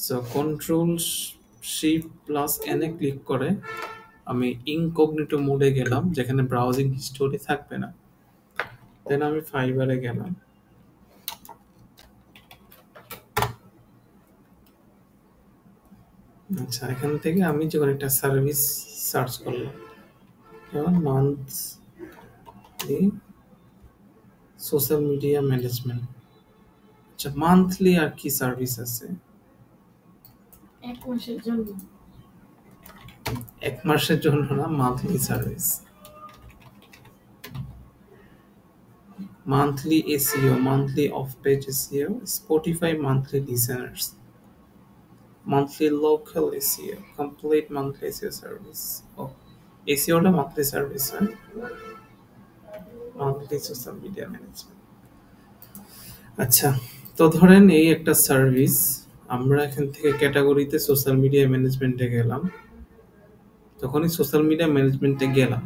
So control shift plus এনে click করে আমি ইনকগনিটো মোডে গেলাম, যেখানে ব্রাউজিং হিস্টোরি থাকবে না। দেন আমি ফাইবারে গেলাম। আচ্ছা, এখান থেকে আমি যখন একটা সার্ভিস সার্চ করলাম, যেমন মান্থলি সোশ্যাল মিডিয়া ম্যানেজমেন্ট। আচ্ছা, মান্থলি আর কি সার্ভিস আছে? 1 মাসের জন্য। 1 মাসের জন্য না, monthly service. Monthly SEO, monthly off-page SEO, Spotify monthly listeners, monthly local SEO, complete monthly SEO service. Oh, SEO টা monthly service, right? Monthly social media management. আচ্ছা, তো ধরেন এই একটা সার্ভিস, আমরা এখান থেকে ক্যাটাগরিতে সোশ্যাল মিডিয়া ম্যানেজমেন্টে গেলাম। তখনই সোশ্যাল মিডিয়া ম্যানেজমেন্টে গেলাম,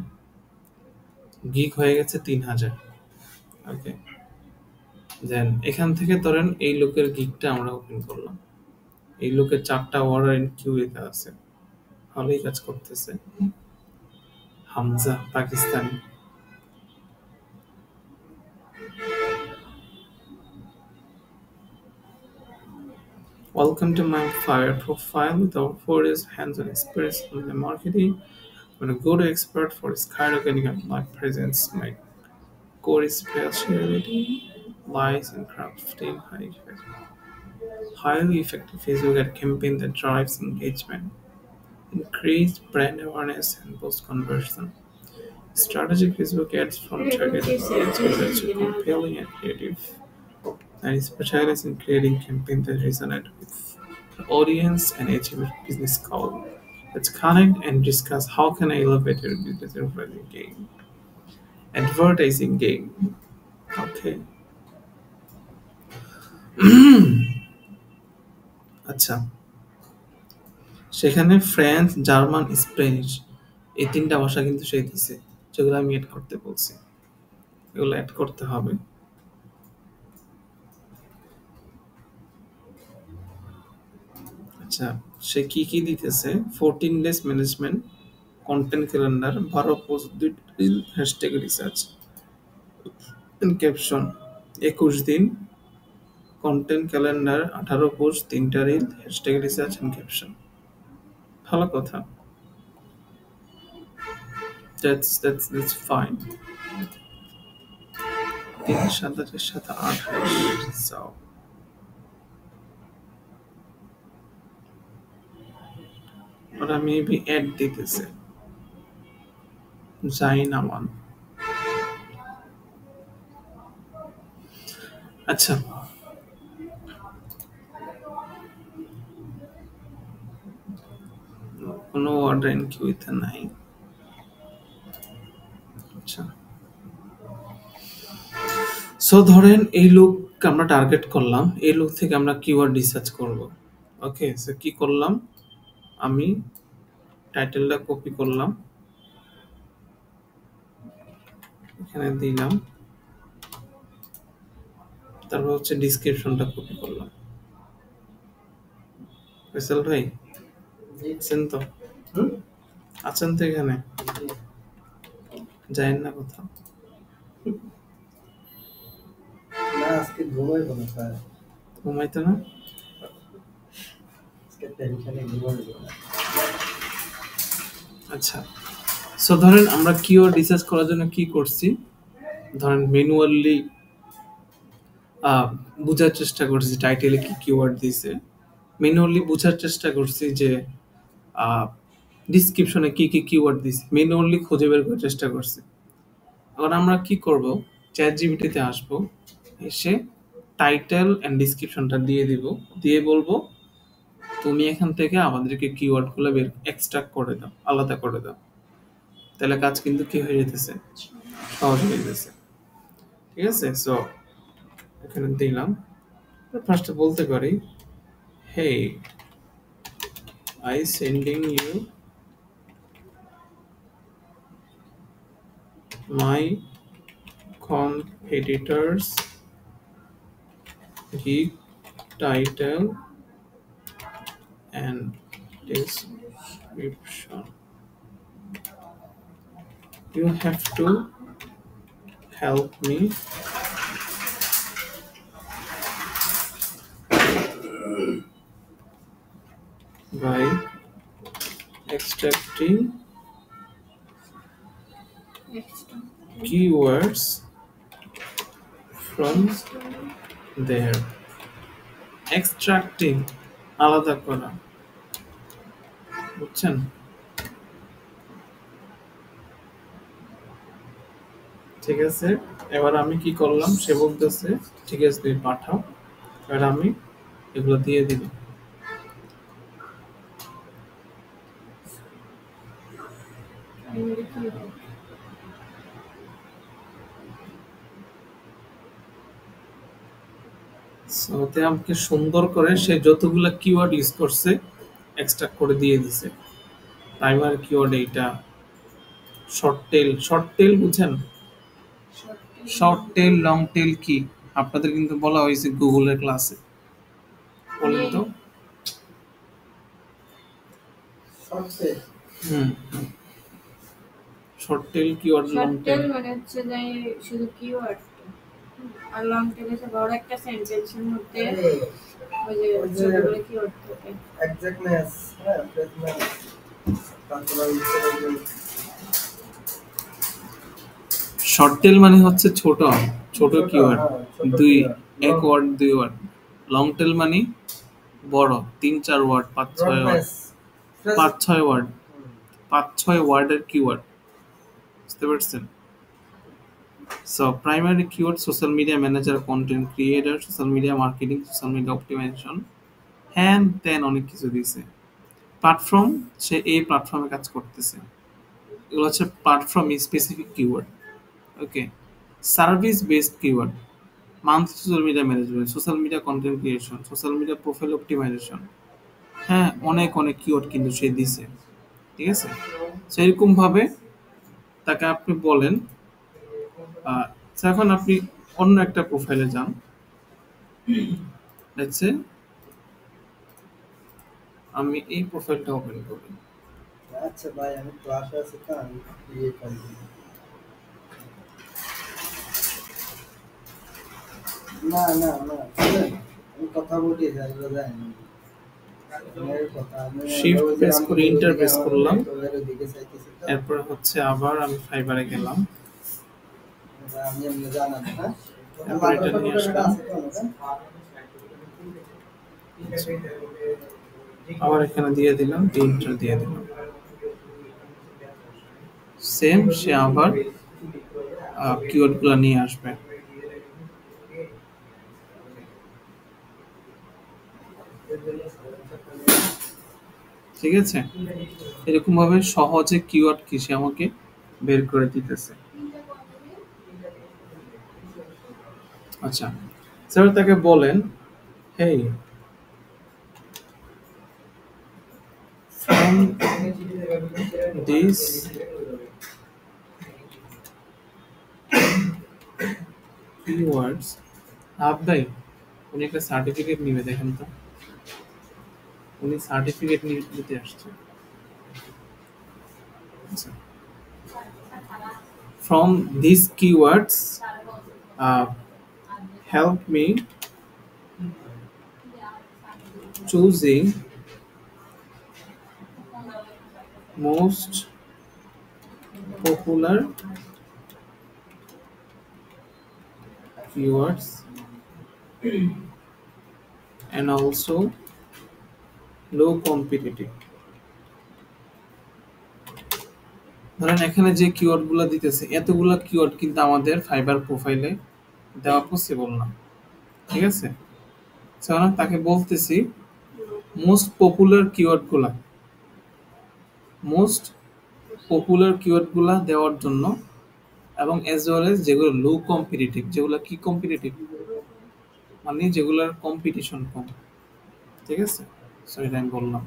গিগ হয়ে গেছে 3000। ওকে, দেন এখান থেকে ধরেন এই লোকের গিগটা আমরা ওপেন করলাম। এই লোকের 4টা অর্ডার ইন কিউতে আছে, ভালোই কাজ করতেছে। Hamza, Pakistani. Welcome to my Fire profile with our 4 years hands-on experience in the marketing. I'm a go-to expert for skyrocketing of my presence. My core specialty lies in crafting highly effective Facebook ad campaign that drives engagement, increase brand awareness, and boost conversion. Strategic Facebook ads from targeted audiences are compelling and creative, and specializes in creating campaigns that resonate with the audience and achieve a business goal. Let's connect and discuss how can I elevate your business advertising game. Advertising game. Okay. আচ্ছা, সেখানে French, German, Spanish এই 3টা ভাষা কিন্তু সে দিছে, যেগুলো আমি add করতে বলছি। এগুলো অ্যাড করতে হবে। আচ্ছা, সে কি কি দিতেছে? 14 days management, content calendar, 12 post, 2 reel, hashtag research, caption 21 দিন, কন্টেন্ট ক্যালেন্ডার, 18 পোস্ট, 3টা reel, hashtag research and caption. ভালো কথা। That's fine. 3 7 7 28 so ওরা মেবি অ্যাড দিতেছে। জাইন আমান। আচ্ছা, কোনো অর্ডার ইন কিউতে নাই। আচ্ছা, সো ধরেন এই লোককে আমরা টার্গেট করলাম, এই লোক থেকে আমরা কিওয়ার্ড রিসার্চ করব। ওকে, সো কি করলাম? আমি টাইটেলটা কপি করলাম, এখানে দিলাম, তারপর হচ্ছে ডিসক্রিপশনটা কপি করলাম। ফয়সাল ভাই আছেন তো? আছেন তো এখানে? যায়েন না কোথাও? না, আজকে ঘুমাইবো না স্যার। ঘুমাইতে না? আজকে টেনশনে ঘুমাইবো না। আচ্ছা, সো ধরেন আমরা কিওয়ার্ড রিসার্চ করার জন্য কি করছি? ধরেন ম্যানুয়ালি বোঝার চেষ্টা করছি টাইটেলে কি কিওয়ার্ড দিছে, ম্যানুয়ালি বোঝার চেষ্টা করছি যে ডিসক্রিপশনে কি কি কিওয়ার্ড দিছে, ম্যানুয়ালি খুঁজে বের করার চেষ্টা করছি। এখন আমরা কি করব? চ্যাট জিপিটিতে আসবো, এসে টাইটেল এন্ড ডিসক্রিপশনটা দিয়ে দিব, দিয়ে বলবো তুমি এখান থেকে আমাদেরকে কিওয়ার্ডগুলো বের এক্সট্রাক্ট করে দাও, আলাদা করে দাও। তাহলে কাজ কিন্তু কি হয়ে যেতেছে? সহজ হয়ে যেতেছে। ঠিক আছে, সো এখানে দিলাম, ফার্স্টে বলতে পারি hey I sending you my competitors gig title and description. You have to help me by extracting Extra. keywords from Extra. there. Extracting আলাদা করা, বুঝছেন? ঠিক আছে, এবার আমি কি করলাম, সে বলতেছে ঠিক আছে তুমি পাঠাও, এবার আমি এগুলো দিয়ে দিব। Primary keyword. So, ওতে আমাকে সুন্দর করে সে যতগুলা কিওয়ার্ড ইউজ করছে এক্সট্রাক্ট করে দিয়ে দিছে। প্রাইমারি কিওয়ার্ড এইটা, শর্ট টেল বুঝেন? Short tail. Short tail long tail কি আপনাদের কিন্তু বলা হয়েছে গুগলের ক্লাসে, বলেন তো? সবচেয়ে hmm, short tail keyword long Short tail. tail মানে হচ্ছে যে শুধু keyword আর long tail হচ্ছে বড় একটা সেন্টেন্সের মধ্যে ওই যে ওই যে- যতগুলো keyword থাকে। এক্সাক্টনেস, হ্যাঁ, প্রেসনেস, তারপরে শর্ট টেল মানে হচ্ছে ছোট ছোট কিওয়ার্ড, হ্যাঁ, ছোট দুই keyword, এক long- ওয়ার্ড দুই ওয়ার্ড। লং টেল মানে বড় ৩-৪ ওয়ার্ড ৫-৬ ওয়ার্ড, broadness, ৫-৬ ওয়ার্ড, হুম, ৫-৬ ওয়ার্ডের কিওয়ার্ড, বুঝতে পারছেন? So primary keyword social media manager, content creator, social media marketing, social media optimisation, হ্যান ত্যান অনেক কিছু দিয়েছে। প্ল্যাটফর্ম, সে এই প্ল্যাটফর্মে কাজ করতেছে, এগুলো হচ্ছে platform specific keyword. Okay, service based keyword, monthly social media management, social media content creation, social media profile optimisation, হ্যাঁ অনেক অনেক কিওয়ার্ড কিন্তু সে দিছে, ঠিক আছে? সো এরকমভাবে তাকে আপনি বলেন। so এখন আপনি অন্য একটা প্রোফাইলে যান, লেটস সে আমি এই প্রোফাইলটা ওপেন করি। আচ্ছা ভাই, আমি ক্লাসে আছি তো, আমি ইয়ে করি। না না না, শুনেন, আমি কথা বলি, যাইবা যায় না। আমার কথা, আমি Shift ওই যে press আমি করে enter press আমার করলাম। ওদের দিকে চাইতেছি তো, এরপর হচ্ছে আবার আমি ফাইবারে গেলাম, আমি এমনি জানান, হ্যাঁ? এরপর এটা নিয়ে আসলাম, আবার এখানে দিয়ে দিলাম, এন্টার দিয়ে দিলাম। সেম সে আবার কিওয়ার্ডগুলো নিয়ে আসবে। ঠিক আছে, এরকম ভাবে সহজে কিওয়ার্ড কি সে আমাকে বের করে দিতেছে। আচ্ছা, স্যার তাকে বলেন, হেই from this keywords, ভাই উনি একটা সার্টিফিকেট নিবে, দেখেন তো উনি সার্টিফিকেট নিতে আসছে। আচ্ছা, from these keywords help me choosing most popular keywords and also low competitive। ধরেন এখানে যে কিওয়ার্ডগুলো দিতেছে, এতগুলা কিওয়ার্ড কিন্তু আমাদের ফাইবার প্রোফাইলে দেওয়া পসিবল না, ঠিক আছে? কারণ তাকে বলতেছি মোস্ট পপুলার কিওয়ার্ডগুলা দেওয়ার জন্য, এবং এজ ওয়েল এজ যেগুলো লো কম্পিটিটিভ, যেগুলো কি কম্পিটিটিভ মানে যেগুলোর কম্পিটিশন কম, ঠিক আছে? সো এটা আমি বললাম,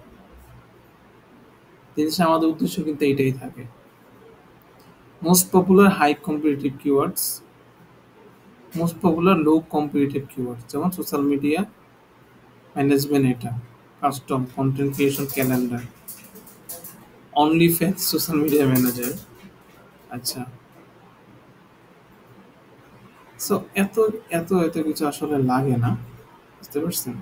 জিনিসটা আমাদের উদ্দেশ্য কিন্তু এইটাই থাকে। Most popular high competitive keywords, most popular low competitive keywords, যেমন সোশ্যাল মিডিয়া ম্যানেজমেন্ট, এটা custom content creation calendar, only fans social media manager. আচ্ছা, সো এত এত এত কিছু আসলে লাগে না, বুঝতে পারছেন?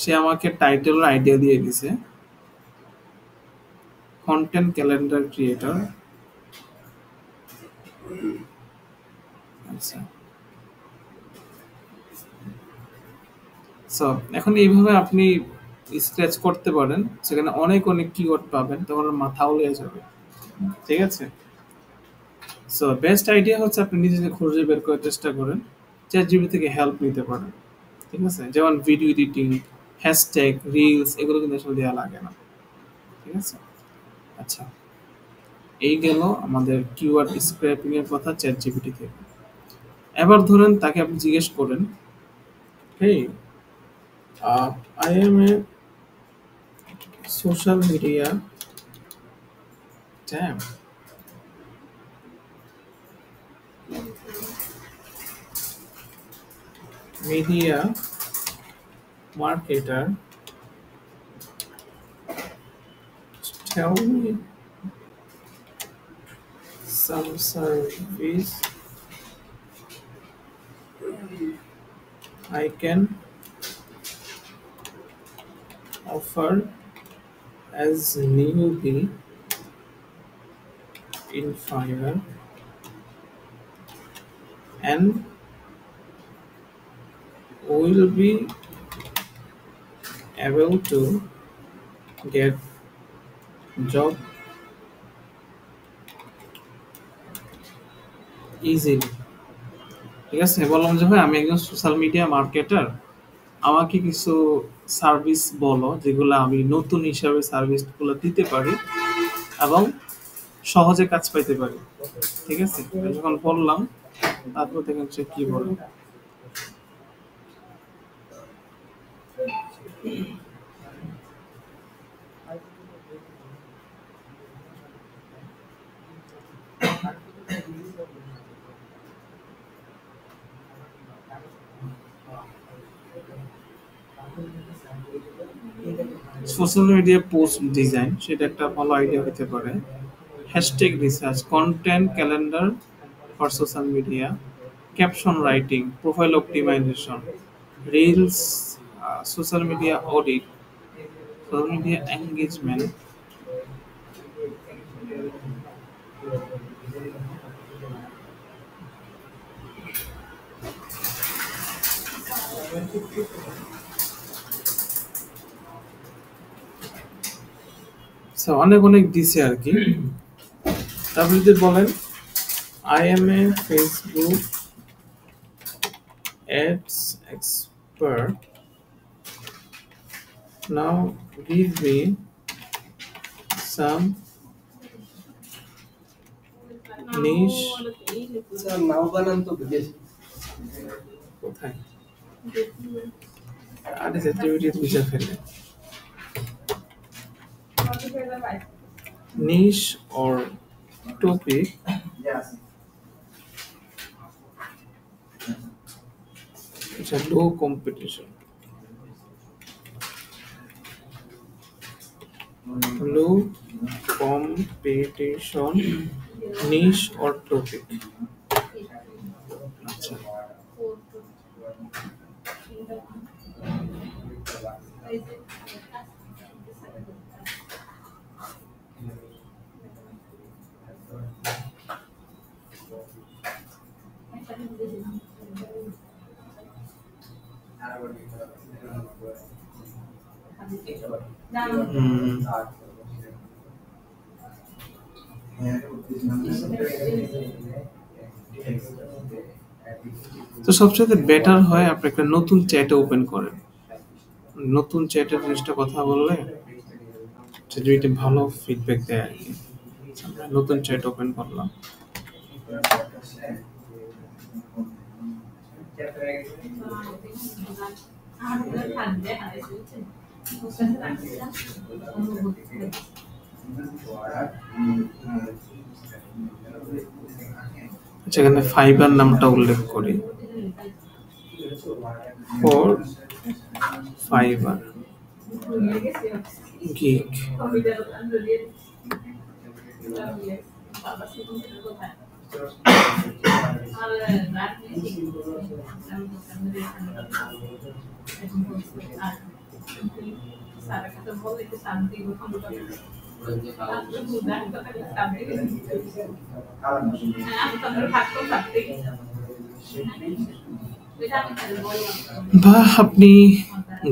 সে আমাকে টাইটেল আইডিয়া দিয়ে দিছে, কন্টেন্ট ক্যালেন্ডার ক্রিয়েটর। আচ্ছা, সো এখন এইভাবে আপনি স্ক্র্যাচ করতে পারেন, সেখানে অনেক অনেক কিওয়ার্ড পাবেন, তখন মাথা উড়ে যাবে। ঠিক আছে, সো বেস্ট আইডিয়া হচ্ছে আপনি নিজে নিজে খুঁজে বের করার চেষ্টা করেন, চ্যাট জিপিটি থেকে হেল্প নিতে পারেন। ঠিক আছে, যেমন ভিডিও এডিটিং, হ্যাশট্যাগ, রিলস, এগুলো কিন্তু আসলে দেওয়া লাগে না। ঠিক আছে, আচ্ছা, এই গেল আমাদের কিওয়ার্ড স্ক্র্যাপিং এর কথা চ্যাট জিপিটি থেকে। এবার ধরেন তাকে আপনি জিজ্ঞেস করেন, hey, I am a social media ট্যাম media marketer, tell me some service I can offer as newbie in Fiverr and will be able to get job easily। ঠিক আছে, বললাম যে ভাই আমি একজন সোশ্যাল মিডিয়া মার্কেটার, আমাকে কিছু সার্ভিস বলো যেগুলো আমি নতুন হিসাবে সার্ভিসগুলো দিতে পারি এবং সহজে কাজ পাইতে পারি। ঠিক আছে, যখন বললাম তারপর দেখেন সে কি বলে। সোশ্যাল মিডিয়া পোস্ট ডিজাইন, সেটা একটা ভালো আইডিয়া হতে পারে। Hashtag research, content calendar for social media, caption writing, profile optimisation, reels, social media audit, social media engagement. অনেক অনেক দিছে আর কি। তারপর যদি বলেন I am a Facebook ads expert, now give me some niche. নাও বানান তো বিদেশি। কোথায় আরে সেটিভিটি বুঝে ফেলে। নিশ or topic which are low competition, low competition niche or topic। আচ্ছা, তো সবচেয়ে বেটার হয় আপনি একটা নতুন চ্যাট ওপেন করেন। নতুন চ্যাটের জিনিসটা কথা বললে যদি এটা ভালো ফিডব্যাক দেয় আর কি। আমরা নতুন চ্যাট ওপেন করলাম, সেখানে ফাইবার নামটা উল্লেখ করি। for Fiverr gig. বা আপনি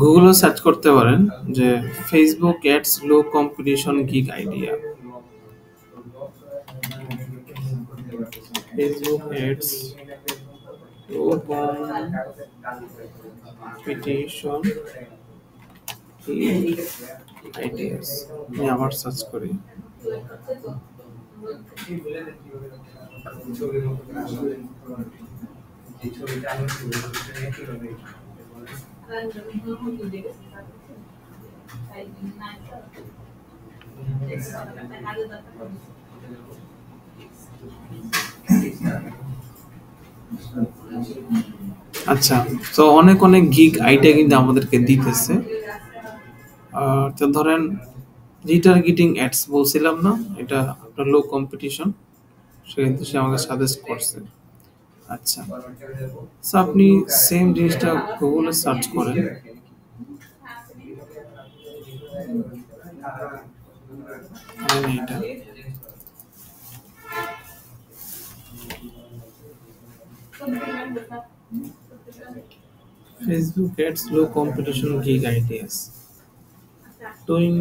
গুগলও সার্চ করতে পারেন যে ফেসবুক অ্যাডস লো competition gig idea. Facebook ads লো কম্পিটিশন গিগ আইডিয়াস। আমি আবার সার্চ করি। আচ্ছা, তো অনেক অনেক গিগ আইডিয়া কিন্তু আমাদেরকে দিতেছে। তো ধরেন রিটার্গেটিং অ্যাডস বলছিলাম না, এটা আপনার লো কম্পিটিশন, সেক্ষেত্রে সে আমাকে সাজেস্ট করছে। আচ্ছা, সো আপনি সেম জিনিসটা গুগলে সার্চ করেন। এটা Facebook ads low competition gig ideas 20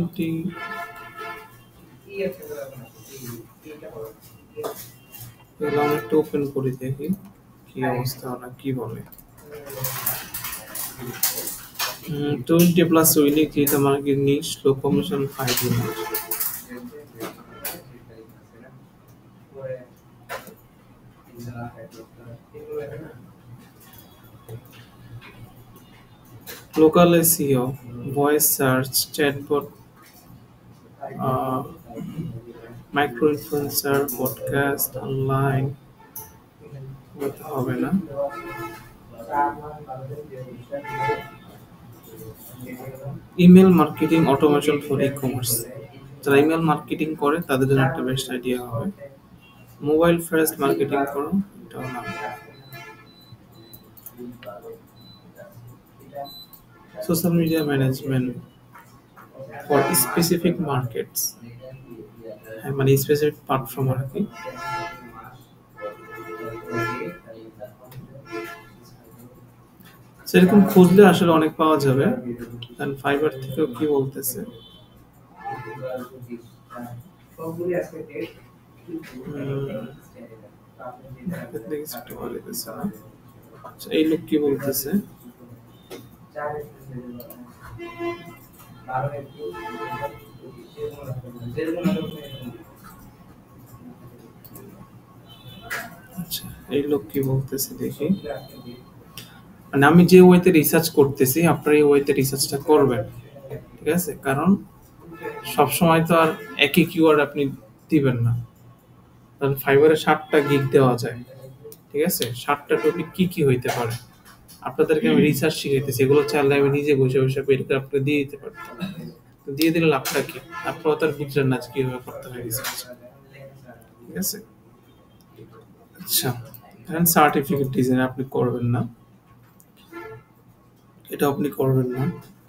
এগুলো আমি একটু ওপেন করে দেখি কি অবস্থা, ওরা কি বলে। 20 plus unique data market niche low commission 5 units. Local SEO, voice search, chatbot, micro influencer, podcast, online. করতে হবে না। Email marketing automation for ecommerce, যারা ইমেল মার্কেটিং করে তাদের জন্য একটা বেস্ট আইডিয়া হবে। মোবাইল ফার্স্ট মার্কেটিং করো, এটাও না। Social media management for specific markets, মানে স্পেসিফিক প্ল্যাটফর্ম আর কি। সেরকম খুঁজলে আসলে অনেক পাওয়া যাবে। কারণ ফাইবার থেকেও কি বলতেছে, এই লোক কি বলতেছে, আচ্ছা এই লোক কি বলতেছে দেখি। মানে আমি যে ওয়েতে রিসার্চ করতেছি আপনারা এই ওয়েতে রিসার্চটা করবেন, ঠিক আছে? কারণ সব সময় তো আর একই কিওয়ার্ড আপনি দিবেন না। কারণ ফাইবারে 7টা গিগ দেওয়া যায়, ঠিক আছে? 7টা টপিক কি কি হইতে পারে আপনাদেরকে আমি রিসার্চ শিখাইতেছি, এগুলো চাইলে আমি নিজে বসে বসে বের করে আপনাকে দিয়ে দিতে পারতাম। তো দিয়ে দিলে লাভটা কি? আপনারা তার বুঝলেন না কিভাবে করতে হয় রিসার্চ, ঠিক আছে? আচ্ছা, এখন সার্টিফিকেট ডিজাইন আপনি করবেন না, এটা আপনি করবেন না,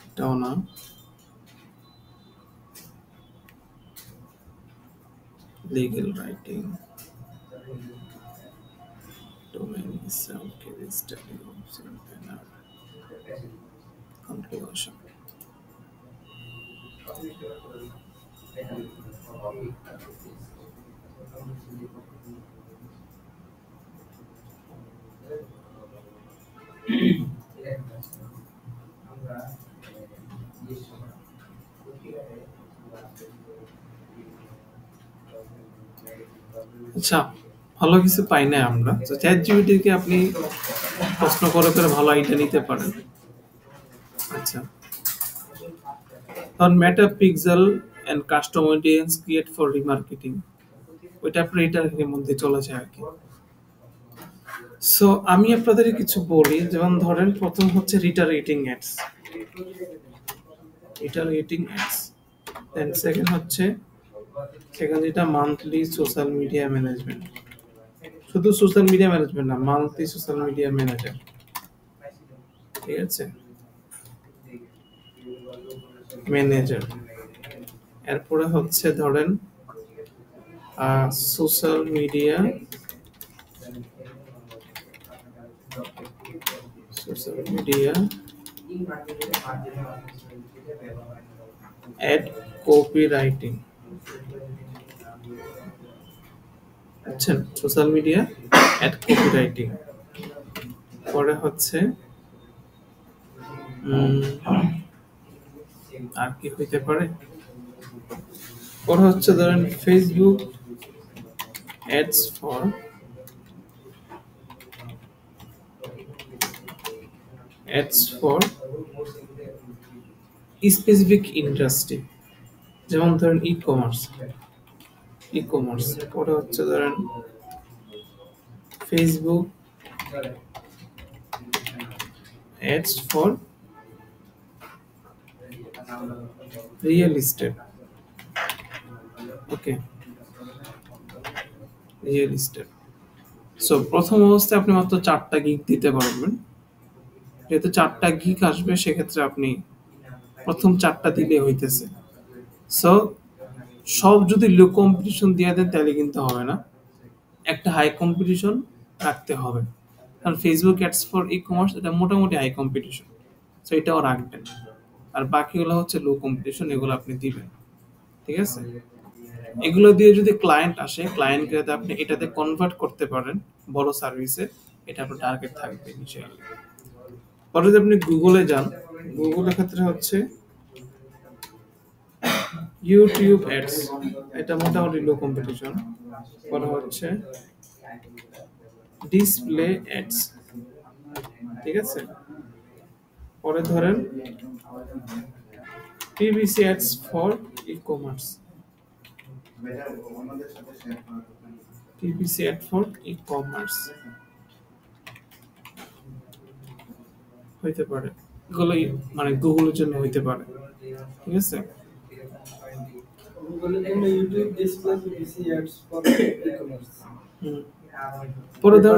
এটাও না। Legal writing, domain itself, case study, option, banner, conclusion. আচ্ছা, ভালো কিছু পাই না আমরা, তো চ্যাট জিপিটিকে আপনি প্রশ্ন করে করে ভালো আইডিয়া নিতে পারেন। আচ্ছা, ধর Meta pixel and custom audience create for remarketing, ওইটা আপনার এটার মধ্যে চলে যায় আর কি। সো আমি আপনাদের কিছু বলি, যেমন ধরেন প্রথম হচ্ছে রিটারেটিং অ্যাডস, দেন সেকেন্ড যেটা মান্থলি সোশ্যাল মিডিয়া ম্যানেজমেন্ট, শুধু সোশ্যাল মিডিয়া ম্যানেজমেন্ট না, মান্থলি সোশ্যাল মিডিয়া ম্যানেজার, ঠিক আছে, ম্যানেজার। এরপরে হচ্ছে ধরেন সোশ্যাল মিডিয়া অ্যাড কপিরাইটিং, বুঝছেন, সোশ্যাল মিডিয়া অ্যাড কপিরাইটিং। পরে হচ্ছে আর কি হইতে পারে, পরে হচ্ছে ধরেন Facebook ads for specific industry, যেমন ধরেন ই কমার্স। পরে হচ্ছে ধরেন Facebook ads for real estate, okay, real estate. So প্রথম অবস্থায় আপনি মাত্র 4টা গিগ দিতে পারবেন, যেহেতু 4টা গিগ আসবে সেক্ষেত্রে আপনি প্রথম 4টা দিলে হইতেছে। সো সব যদি লো কম্পিটিশন দিয়ে দেন তাহলে কিন্তু হবে না, একটা হাই কম্পিটিশন রাখতে হবে, কারণ Facebook ads for e commerce এটা মোটামুটি হাই কম্পিটিশন, সো এটাও রাখবেন। আর বাকিগুলো হচ্ছে লো কম্পিটিশন, এগুলো আপনি দিবেন, ঠিক আছে। এগুলো দিয়ে যদি ক্লায়েন্ট আসে, ক্লায়েন্টকে যাতে আপনি এটাতে কনভার্ট করতে পারেন বড় সার্ভিসে, এটা আপনার টার্গেট থাকবে ইনিশিয়ালি। পরে যদি আপনি গুগলে যান, গুগলের ক্ষেত্রে হচ্ছে ইউটিউব অ্যাডস, এটা মোটামুটি লো কম্পিটিশন। পরে হচ্ছে ডিসপ্লে অ্যাডস, ঠিক আছে। পরে ধরেন PPC ads for e commerce, PPC ad for e-commerce হইতে পারে, এগুলো মানে গুগলের জন্য হইতে পারে, ঠিক আছে। গুগলের জন্য YouTube display PPC ads for ecommerce. পরে ধর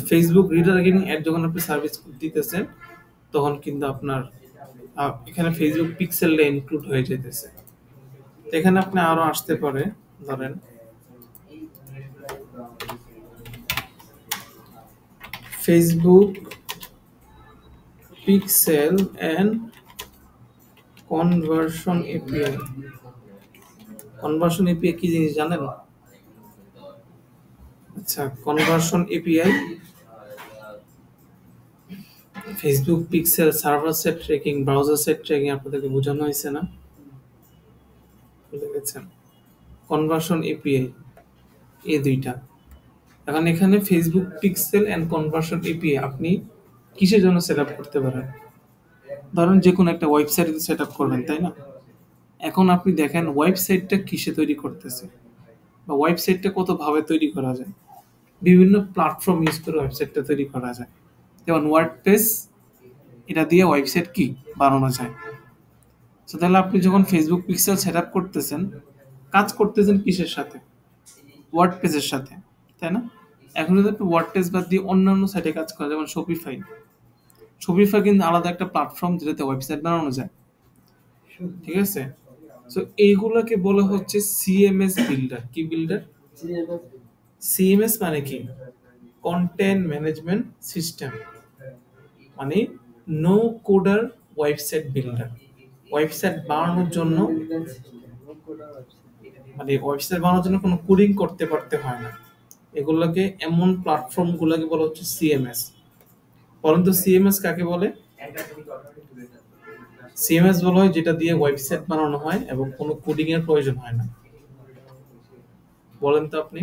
ফেসবুক রিটার্গেটিং অ্যাড যখন আপনি সার্ভিস দিতেছেন তখন কিন্তু আপনার এখানে ফেসবুক পিক্সেলটা ইনক্লুড হয়ে যেতেছে। এখানে আপনি আরো আসতে পারে, ধরেন Facebook pixel and conversion API. Conversion API কি জিনিস জানেন? আচ্ছা, conversion API Facebook pixel server side tracking, browser side tracking আপনাদেরকে বোঝানো হয়েছে না? দেখেছেন কনভার্সন এপিআই এই দুইটা। এখন এখানে Facebook pixel and conversion API আপনি কিসের জন্য সেট আপ করতে পারেন? ধরেন যে কোনো একটা ওয়েবসাইটে সেট আপ করবেন, তাই না? এখন আপনি দেখেন ওয়েবসাইটটা কিসে তৈরি করতেছে বা ওয়েবসাইটটা কত ভাবে তৈরি করা যায়। বিভিন্ন প্ল্যাটফর্ম ইউজ করে ওয়েবসাইটটা তৈরি করা যায়, যেমন ওয়ার্ডপ্রেস, এটা দিয়ে ওয়েবসাইট কি বানানো যায়। তো তাহলে আপনি যখন ফেসবুক পিক্সেল সেট আপ করতেছেন, কাজ করতেছেন কিসের সাথে? ওয়ার্ডপ্রেসের সাথে, তাই না? এখন যদি আপনি ওয়ার্ডপ্রেস বাদ দিয়ে অন্যান্য সাইটে কাজ করা, যেমন শপিফাই কিন্তু আলাদা একটা প্ল্যাটফর্ম যেটাতে ওয়েবসাইট বানানো যায়, ঠিক আছে। সো এইগুলোকে বলা হচ্ছে সিএমএস বিল্ডার। কি বিল্ডার? সিএমএস মানে কি? কন্টেন্ট ম্যানেজমেন্ট সিস্টেম, মানে no coder website builder. Website বানানোর জন্য কোনো কোডিং করতে হয় না। এগুলোকে এমন প্ল্যাটফর্ম গুলোকে বলা হচ্ছে সিএমএস। পরন্তু সিএমএস কাকে বলে? সিএমএস বলা হয় যেটা দিয়ে ওয়েবসাইট বানানো হয় এবং কোনো কোডিং এর প্রয়োজন হয় না। বলেন তো আপনি?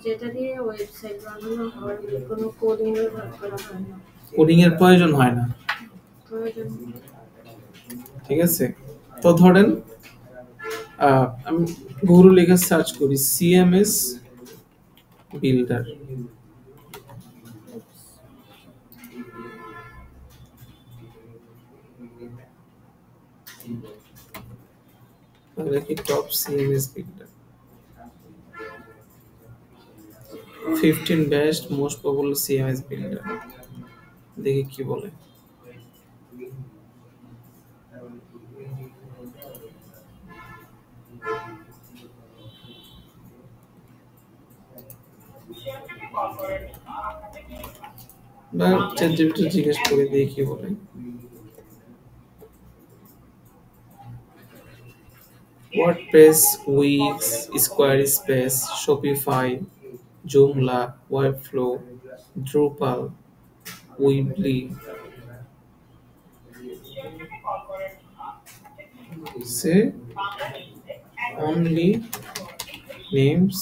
যেটা দিয়ে ওয়েবসাইট বানানো হয়, কোনো কোডিং ব্যবহার করা হয় না, কোডিং এর প্রয়োজন হয় না, ঠিক আছে। তো ধরেন আমি গুগল লিখে সার্চ করি সিএমএস বিল্ডার। তাহলে কি top CMS builder 15 best most popular CMS builder, দেখি কি বলে। বা চ্যাটজিপিটি জিজ্ঞেস করে দেখি কি বলে। WordPress, Wix, Squarespace, Shopify, Joomla, Webflow, Drupal, Weebly, say only names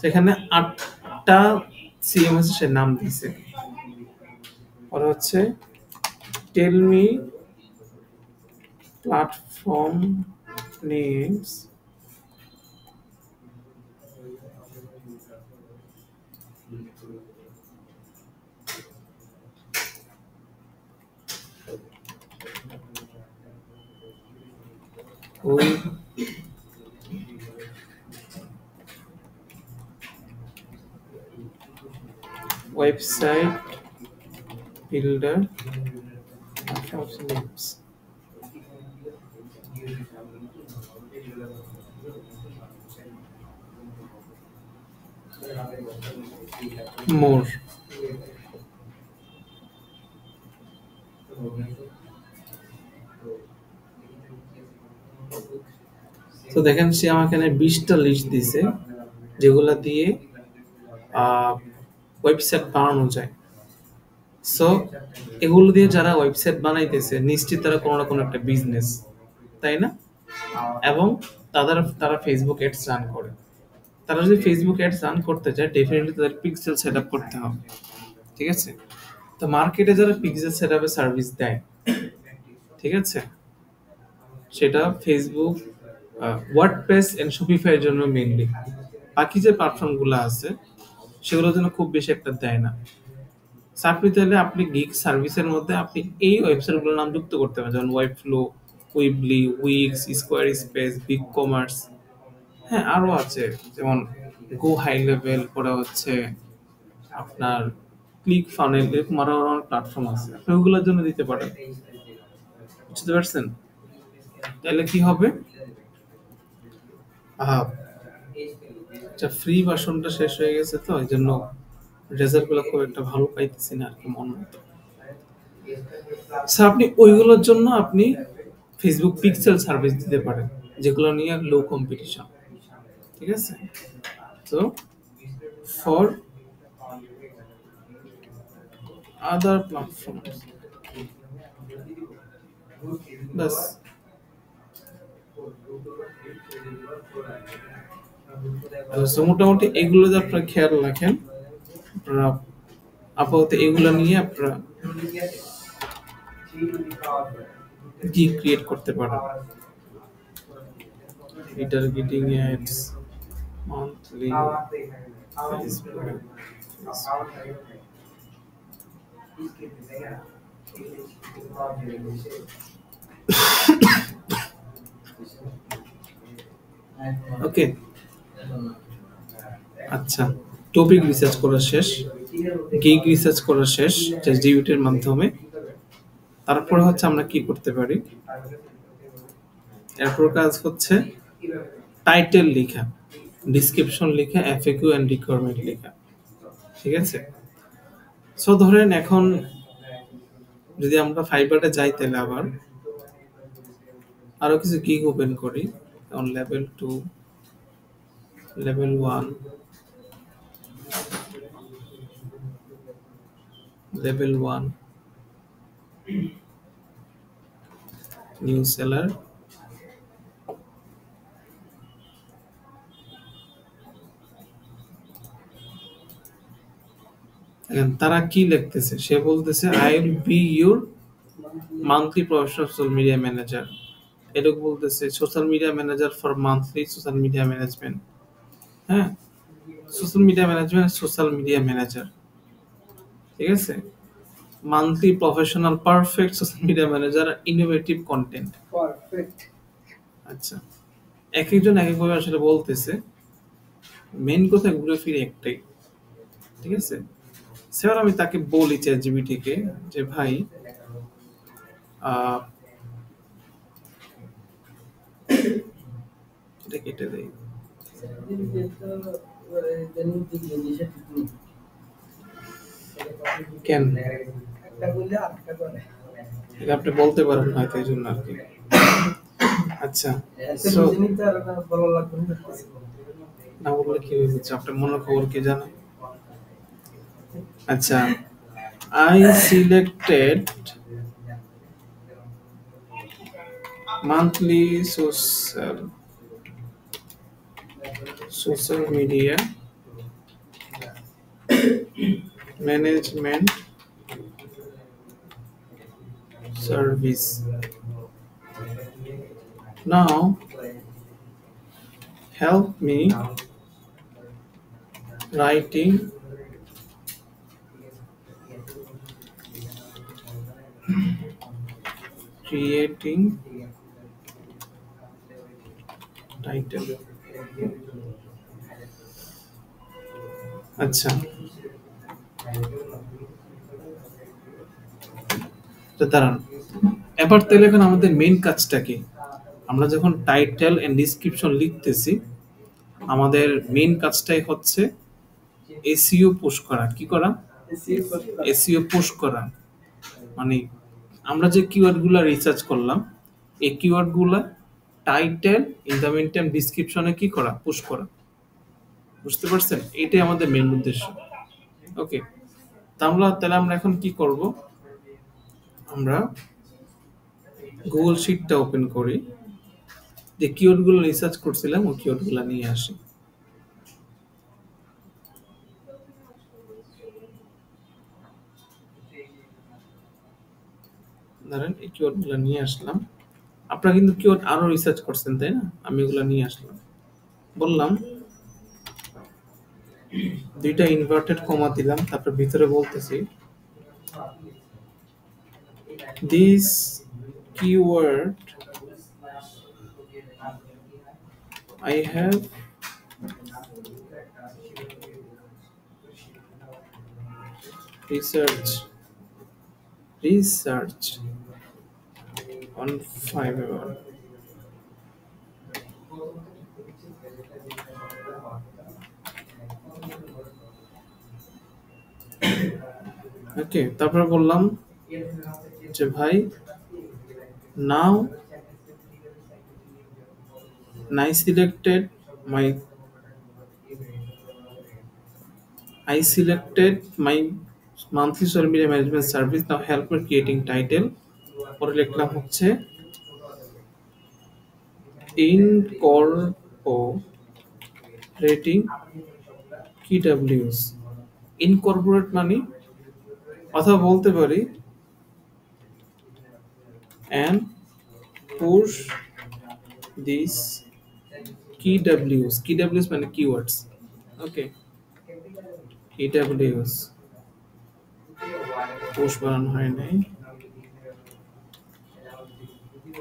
সেখানে 8টা সিএমএস এর নাম দিয়েছে। ওরা হচ্ছে টেল মি প্ল্যাটফর্ম নেমস, ওই website builder names. More. তো দেখেন সে আমাকে 20টা লিস্ট দিছে যেগুলা দিয়ে ওয়েবসাইট বানানো যায়। সো এগুলো দিয়ে যারা ওয়েবসাইট বানাইতেছে নিশ্চিত তারা কোনো না কোনো একটা বিজনেস, তাই না? এবং তারা ফেসবুক অ্যাডস রান করে। তারা যদি ফেসবুক অ্যাডস রান করতে চায় ডেফিনেটলি তাদের পিক্সেল সেট আপ করতে হবে, ঠিক আছে? তো মার্কেটে যারা পিক্সেল সেট আপের সার্ভিস দেয়, ঠিক আছে, সেটা ফেসবুক, ওয়ার্ডপ্রেস এন্ড শপিফাই এর জন্য মেইনলি। বাকি যে প্ল্যাটফর্মগুলো আছে সেগুলোর জন্য খুব বেশি একটা দেয় না। আপনি তাহলে আপনি গিগ সার্ভিসের মধ্যে আপনি এই ওয়েবসাইটগুলোর নাম যুক্ত করতে পারেন, যেমন Webflow, Weebly, Wix, Squarespace, BigCommerce, হ্যাঁ আরো আছে যেমন গো হাই লেভেল, পরে হচ্ছে আপনার ক্লিক ফানেল, এরকম আরো অনেক প্ল্যাটফর্ম আছে, আপনি ওগুলোর জন্য দিতে পারেন। বুঝতে পারছেন? তাহলে কি হবে, আচ্ছা ফ্রি ভার্সনটা শেষ হয়ে গেছে তো এই জন্য রেজাল্টগুলো খুব একটা ভালো পাইতেছি না আর কি মন মতো। স্যার আপনি ওইগুলোর জন্য আপনি ফেসবুক পিক্সেল সার্ভিস দিতে পারেন, যেগুলো নিয়ে লো কম্পিটিশন, ঠিক আছে? তো ফর আদার প্ল্যাটফর্মস বাস। মোটামুটি এগুলো যে আপনারা খেয়াল রাখেন, আপনারা আপাতত এগুলো নিয়ে আপনারা কি ক্রিয়েট করতে পারেন। রিটার্গেটিং অ্যাডস, মান্থলি ওকে। আচ্ছা, টপিক রিসার্চ করা শেষ, গিগ রিসার্চ করা শেষ চ্যাটজিপিটির মাধ্যমে। তারপরে হচ্ছে আমরা কি করতে পারি, এরপর কাজ হচ্ছে টাইটেল লেখা, ডিসক্রিপশন লেখা, এফএকিউ এন্ড রিকোয়ারমেন্ট লেখা, ঠিক আছে? সো ধরেন এখন যদি আমরা ফাইবারে যাই তাহলে আবার আরো কিছু গিগ ওপেন করি, যেমন level 2, level 1, level 1 new seller, তারা কি লিখতেছে, সে বলতেছে I will be your monthly professional social media manager এরকম বলতেছে social media manager for monthly social media management. হ্যাঁ, social media management, social media manager, ঠিক আছে। Monthly professional perfect social media manager, innovative content. Perfect. আচ্ছা, এক একজন এক একভাবে আসলে বলতেছে, মেন কথা ঘুরে ফিরে একটাই, ঠিক আছে। সেবার আমি তাকে বলি চ্যাটজিপিটি কে যে ভাই আহ, এটা কেটে দেই। কেন একটা বললে আটকা করে। এটা আপনি বলতে পারেন হয়তো এই জন্য আর কি। আচ্ছা, so, ভালো লাগবে না। না বললে কি হয়েছে, আপনার মনের খবর কি জানেন? আচ্ছা, I selected monthly social media management service. Now help me writing creating title. আচ্ছা, তো দাঁড়ান, এবার তাহলে এখন আমাদের মেইন কাজটা কি? আমরা যখন টাইটেল এন্ড ডিসক্রিপশন লিখতেছি, আমাদের মেইন কাজটাই হচ্ছে এসইও পুশ করা। কি করা? এসইও পুশ করা। মানে আমরা যে কিওয়ার্ডগুলো রিসার্চ করলাম, এই কিওয়ার্ডগুলো title in the main time ডিসক্রিপশনে কি করা? পুশ করা। বুঝতে পারছেন? এটাই আমাদের মেইন উদ্দেশ্য। ওকে, তাহলে আমরা এখন কি করব? আমরা গুগল শিটটা ওপেন করি, যে কিওয়ার্ডগুলো রিসার্চ করছিলাম ওই কিওয়ার্ডগুলো নিয়ে আসি। ধরেন এই কিওয়ার্ডগুলো নিয়ে আসলাম। আপনারা কিন্তু কিওয়ার্ড আরো রিসার্চ করছেন, তাই না? আমি এগুলো নিয়ে আসলাম, বললাম দুইটা ইনভার্টেড কমা দিলাম, তারপর ভিতরে বলতেছি this keyword I have research on Fiverr. ওকে, তারপর বললাম যে ভাই now I selected my monthly social media management service. Now help me creating title. পরে লিখলাম হচ্ছে incorporating keywords. Incorporate মানে অথবা বলতে পারি and push these keywords মানে keywords. Okay, keywords push বানানো হয় নাই,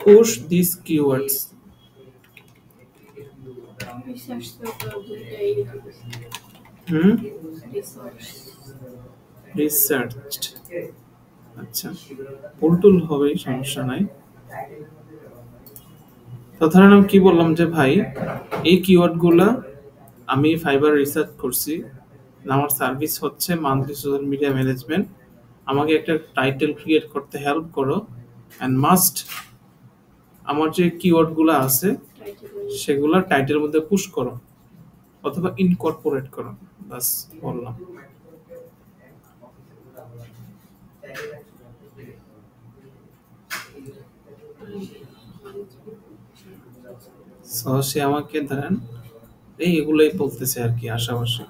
push these keywords. রিসার্চ তো দুইটাই রিসার্চড। আচ্ছা, পুলটুল হবে, সমস্যা নাই। তো ধরেন আমি কি বললাম যে ভাই এই কিওয়ার্ডগুলো আমি ফাইবার রিসার্চ করছি, আমার সার্ভিস হচ্ছে মান্থলি সোশ্যাল মিডিয়া ম্যানেজমেন্ট, আমাকে একটা টাইটেল ক্রিয়েট করতে হেল্প করো, অ্যান্ড মাস্ট আমার যে কিওয়ার্ডগুলো আছে সেগুলো টাইটেলের মধ্যে পুশ করো অথবা ইনকর্পোরেট করো। বাস বললাম। সে আমাকে ধরেন এগুলোই বলতেছে আর কি, আশাবাসী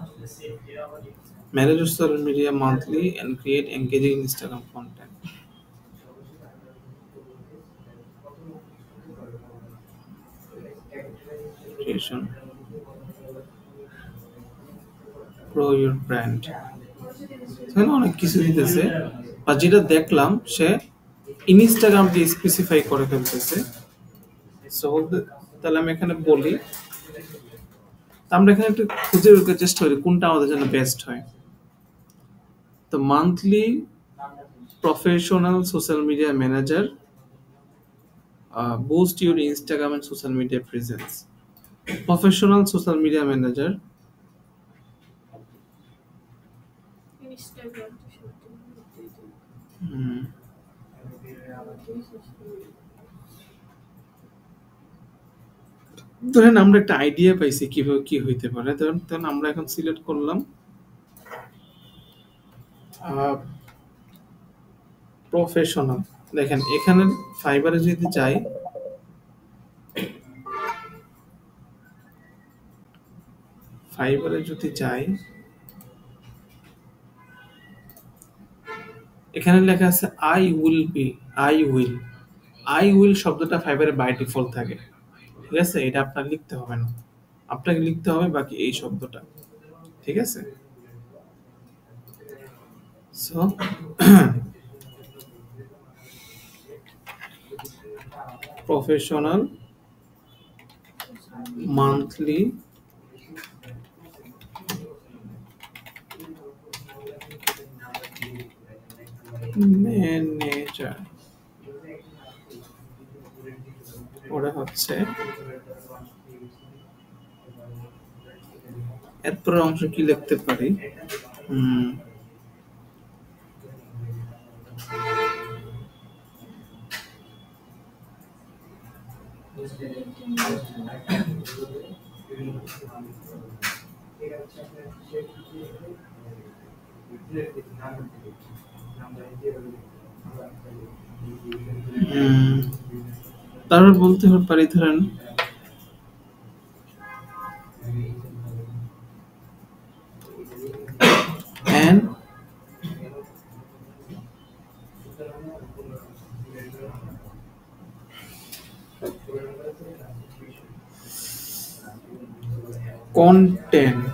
manage social media monthly and create engaging Instagram content. creation, grow your brand. এখানে অনেক কিছু দিতেছে, বা যেটা দেখলাম সে ইনস্টাগ্রামকে স্পেসিফাই করে ফেলতেছে। সো তাহলে আমি এখানে বলি, আমরা এখানে একটু খুঁজে বের করার চেষ্টা করি কোনটা আমাদের জন্য বেস্ট হয়। তো monthly professional social media manager, boost your Instagram and social media presence. Professional social media manager, Instagram তো সত্যি করতেই তো। hmm, ধরেন আমরা একটা আইডিয়া পাইছি কিভাবে কি হইতে পারে। ধরেন আমরা এখন সিলেক্ট করলাম প্রফেশনাল। দেখেন এখানে ফাইবারে যদি যাই, এখানে লেখা আছে আই উইল শব্দটা ফাইবারে বাই ডিফল্ট থাকে, ঠিক আছে? এটা আপনার লিখতে হবে না, আপনাকে লিখতে হবে বাকি এই শব্দটা, ঠিক আছে? সো প্রফেশনাল মান্থলি ম্যানেজার, ওটা হচ্ছে এরপর অংশ কি লিখতে পারি, তারপর বলতে পারি ধরেন and content,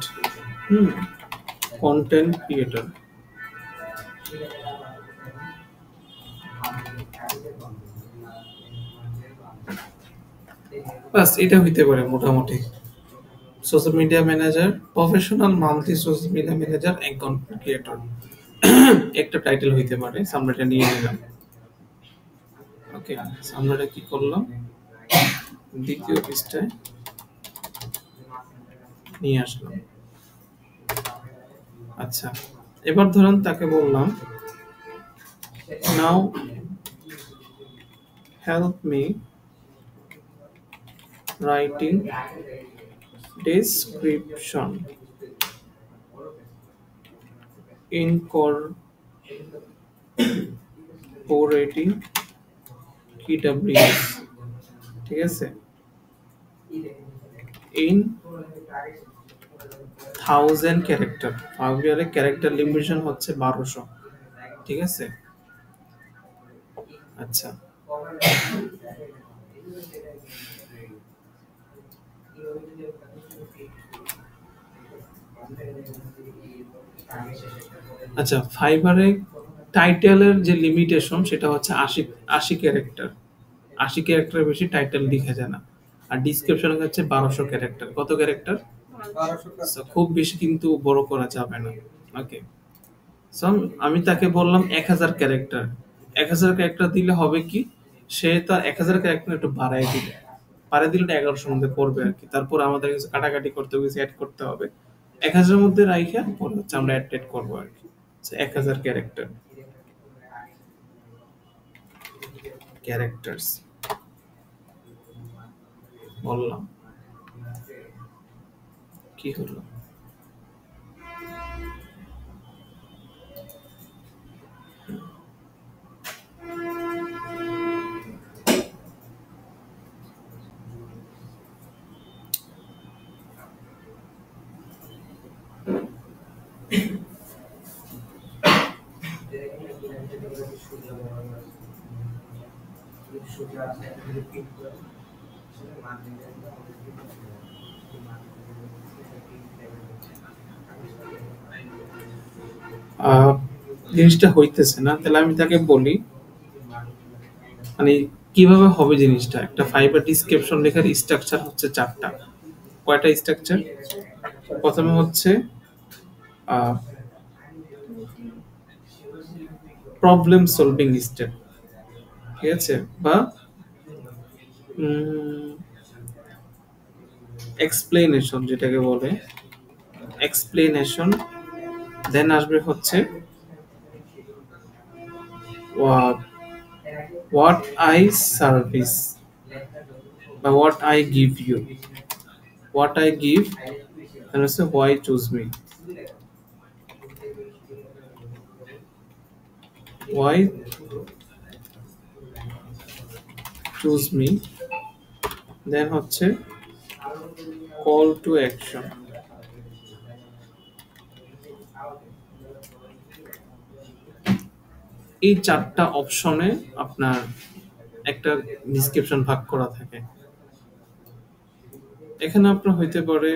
content creator, বাস এটা হইতে পারে মোটামুটি social media manager, professional monthly social media manager and content creator, একটা টাইটেল হইতে পারে। আমরা এটা নিয়ে নিলাম, ওকে। আমরা এটা কি করলাম, দ্বিতীয় পৃষ্ঠায় নিয়ে আসলাম। আচ্ছা, এবার ধরেন তাকে বললাম now help me writing description incorporating KWS, ঠিক আছে, ইন 1000 ক্যারেক্টার। ফাইবারে ক্যারেক্টার লিমিটেশন হচ্ছে 1200, ঠিক আছে? আচ্ছা, আচ্ছা ফাইবারে টাইটেলের যে লিমিটেশন সেটা হচ্ছে 80 ক্যারেক্টার। 80 ক্যারেক্টারের বেশি টাইটেল লিখা যায় না। আর ডিসক্রিপশন হচ্ছে 1200 ক্যারেক্টার। কত ক্যারেক্টার? 1200 খুব বেশি কিন্তু বড় করা যাবে না, ওকে। সো আমি তাকে বললাম 1000 ক্যারেক্টার। 1000 ক্যারেক্টার দিলে হবে কি, সে তার 1000 ক্যারেক্টার একটু বাড়ায় দিলে 1100 মধ্যে পড়বে আর কি। তারপর আমাদের কিছু কাটাকাটি করতে হবে, কিছু অ্যাড করতে হবে। 1000 মধ্যে রাইখা পরে হচ্ছে আমরা অ্যাড করবো আর কি। 1000 ক্যারেক্টার্স বললাম, কি হলো? আহ, জিনিসটা হইতেছে না, তাহলে আমি তাকে বলি মানে কিভাবে হবে জিনিসটা। একটা ফাইবার ডিসক্রিপশন লেখার স্ট্রাকচার হচ্ছে চারটা। কয়টা স্ট্রাকচার? প্রথমে হচ্ছে প্রবলেম সলভিং স্টেপ, ঠিক আছে, বা এক্সপ্লেনেশন যেটাকে বলে এক্সপ্লেনেশন। দেন আসবে হচ্ছে হোয়াট আই সার্ভিস বা what I give you, what I give, then হচ্ছে why choose me, why choose me, then হচ্ছে কল টু অ্যাকশন। এই চারটা অপশনে আপনার একটা ডিসক্রিপশন ভাগ করা থাকে। এখানে আপনার হইতে পারে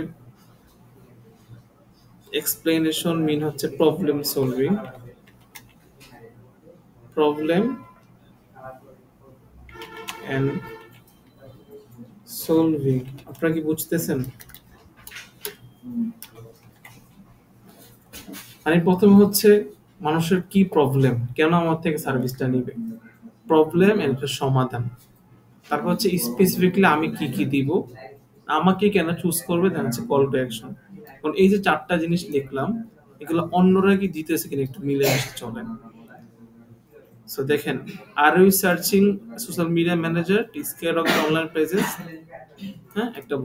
এক্সপ্লেনেশন মিন হচ্ছে problem solving, problem and solving. আপনারা কি বুঝতেছেন? মানে প্রথমে হচ্ছে মানুষের কি প্রবলেম, কেন আমার থেকে সার্ভিসটা নিবে, প্রবলেম এন্ড সমাধান। তারপর হচ্ছে স্পেসিফিকলি আমি কি কি দিব, আমাকে কেন চুজ করবে, দেন হচ্ছে কল টু অ্যাকশন। কারণ এই যে চারটা জিনিস লিখলাম, এগুলো অন্যরা কি দিতেছে কিনা একটু মিলে আসতে চলেন। সো দেখেন, are you searching social media manager take care of the online presence. হ্যাঁ, একটা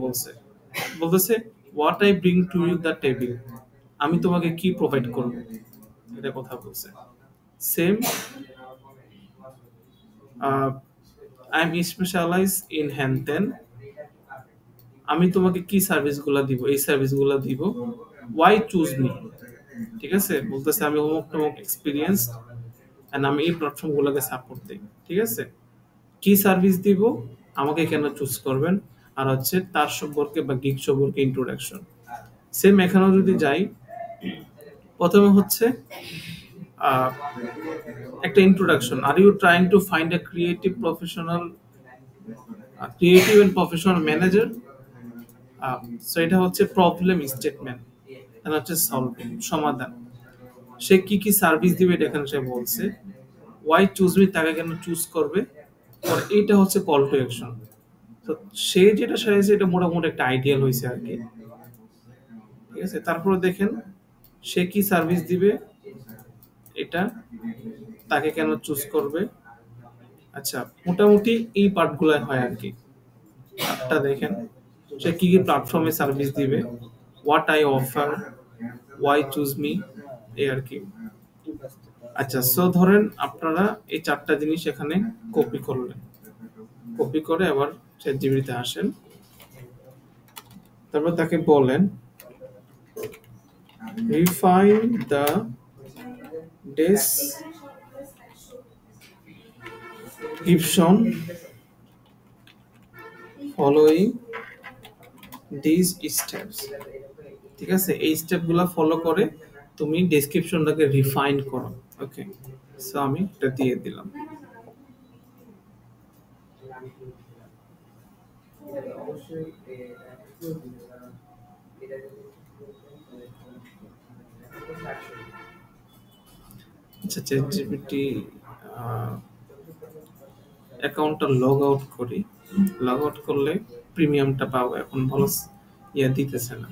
বলতেছে what I bring to you the table, আমি তোমাকে কি প্রোভাইড করব, এটা কথা বলছে। Same I am specialise in hand then, আমি তোমাকে কি সার্ভিসগুলো দিব, এই সার্ভিসগুলো দিব। ওয়াই চুজ মি, ঠিক আছে, বলতেছে আমি অমুক টমুক এক্সপিরিয়েন্স এন্ড আমি এই প্ল্যাটফর্মগুলোকে সাপোর্ট দিই, ঠিক আছে। কি সার্ভিস দিব, আমাকে কেন চুজ করবেন, আর হচ্ছে তার সম্পর্কে বা গিগ সম্পর্কে ইন্ট্রোডাকশন। সেম এখানেও যদি যাই, প্রথমে হচ্ছে আহ, একটা introduction. Are you trying to find a creative and professional manager. So এটা হচ্ছে প্রবলেম স্টেটমেন্ট, এটা হচ্ছে সলভিং, সমাধান। সে কি কি সার্ভিস দিবে এটা এখানে সে বলছে। ওয়াই চুজ মি, তাকে কেন চুজ করবে। আর এটা হচ্ছে কল টু অ্যাকশন। তো সে যেটা সাজেছে এটা মোটামুটি একটা আইডিয়াল হয়েছে আর কি, ঠিক আছে। তারপরে দেখেন সে কি সার্ভিস দিবে, এটা তাকে কেন চুজ করবে। আচ্ছা, মোটামুটি এই পার্টগুলো হয় আর কি। পার্টটা দেখেন, সে কি কি প্ল্যাটফর্মে সার্ভিস দিবে, what I offer, Y choose me, এই আর কি। আচ্ছা, সো ধরেন আপনারা এই চারটা জিনিস এখানে কপি করলেন, কপি করে আবার চ্যাটজিপিটিতে আসেন। তারপর তাকে বলেন refine the description following these steps, ঠিক আছে। এই স্টেপগুলো ফলো করে তুমি ডেসক্রিপশনটাকে রিফাইন করো। ওকে, সো আমি এটা দিয়ে দিলাম। আচ্ছা, চ্যাটজিপিটি অ্যাকাউন্টটা লগ আউট করি। লগ আউট করলে প্রিমিয়ামটা পাবো, এখন ভালো ইয়া দিতেছে না,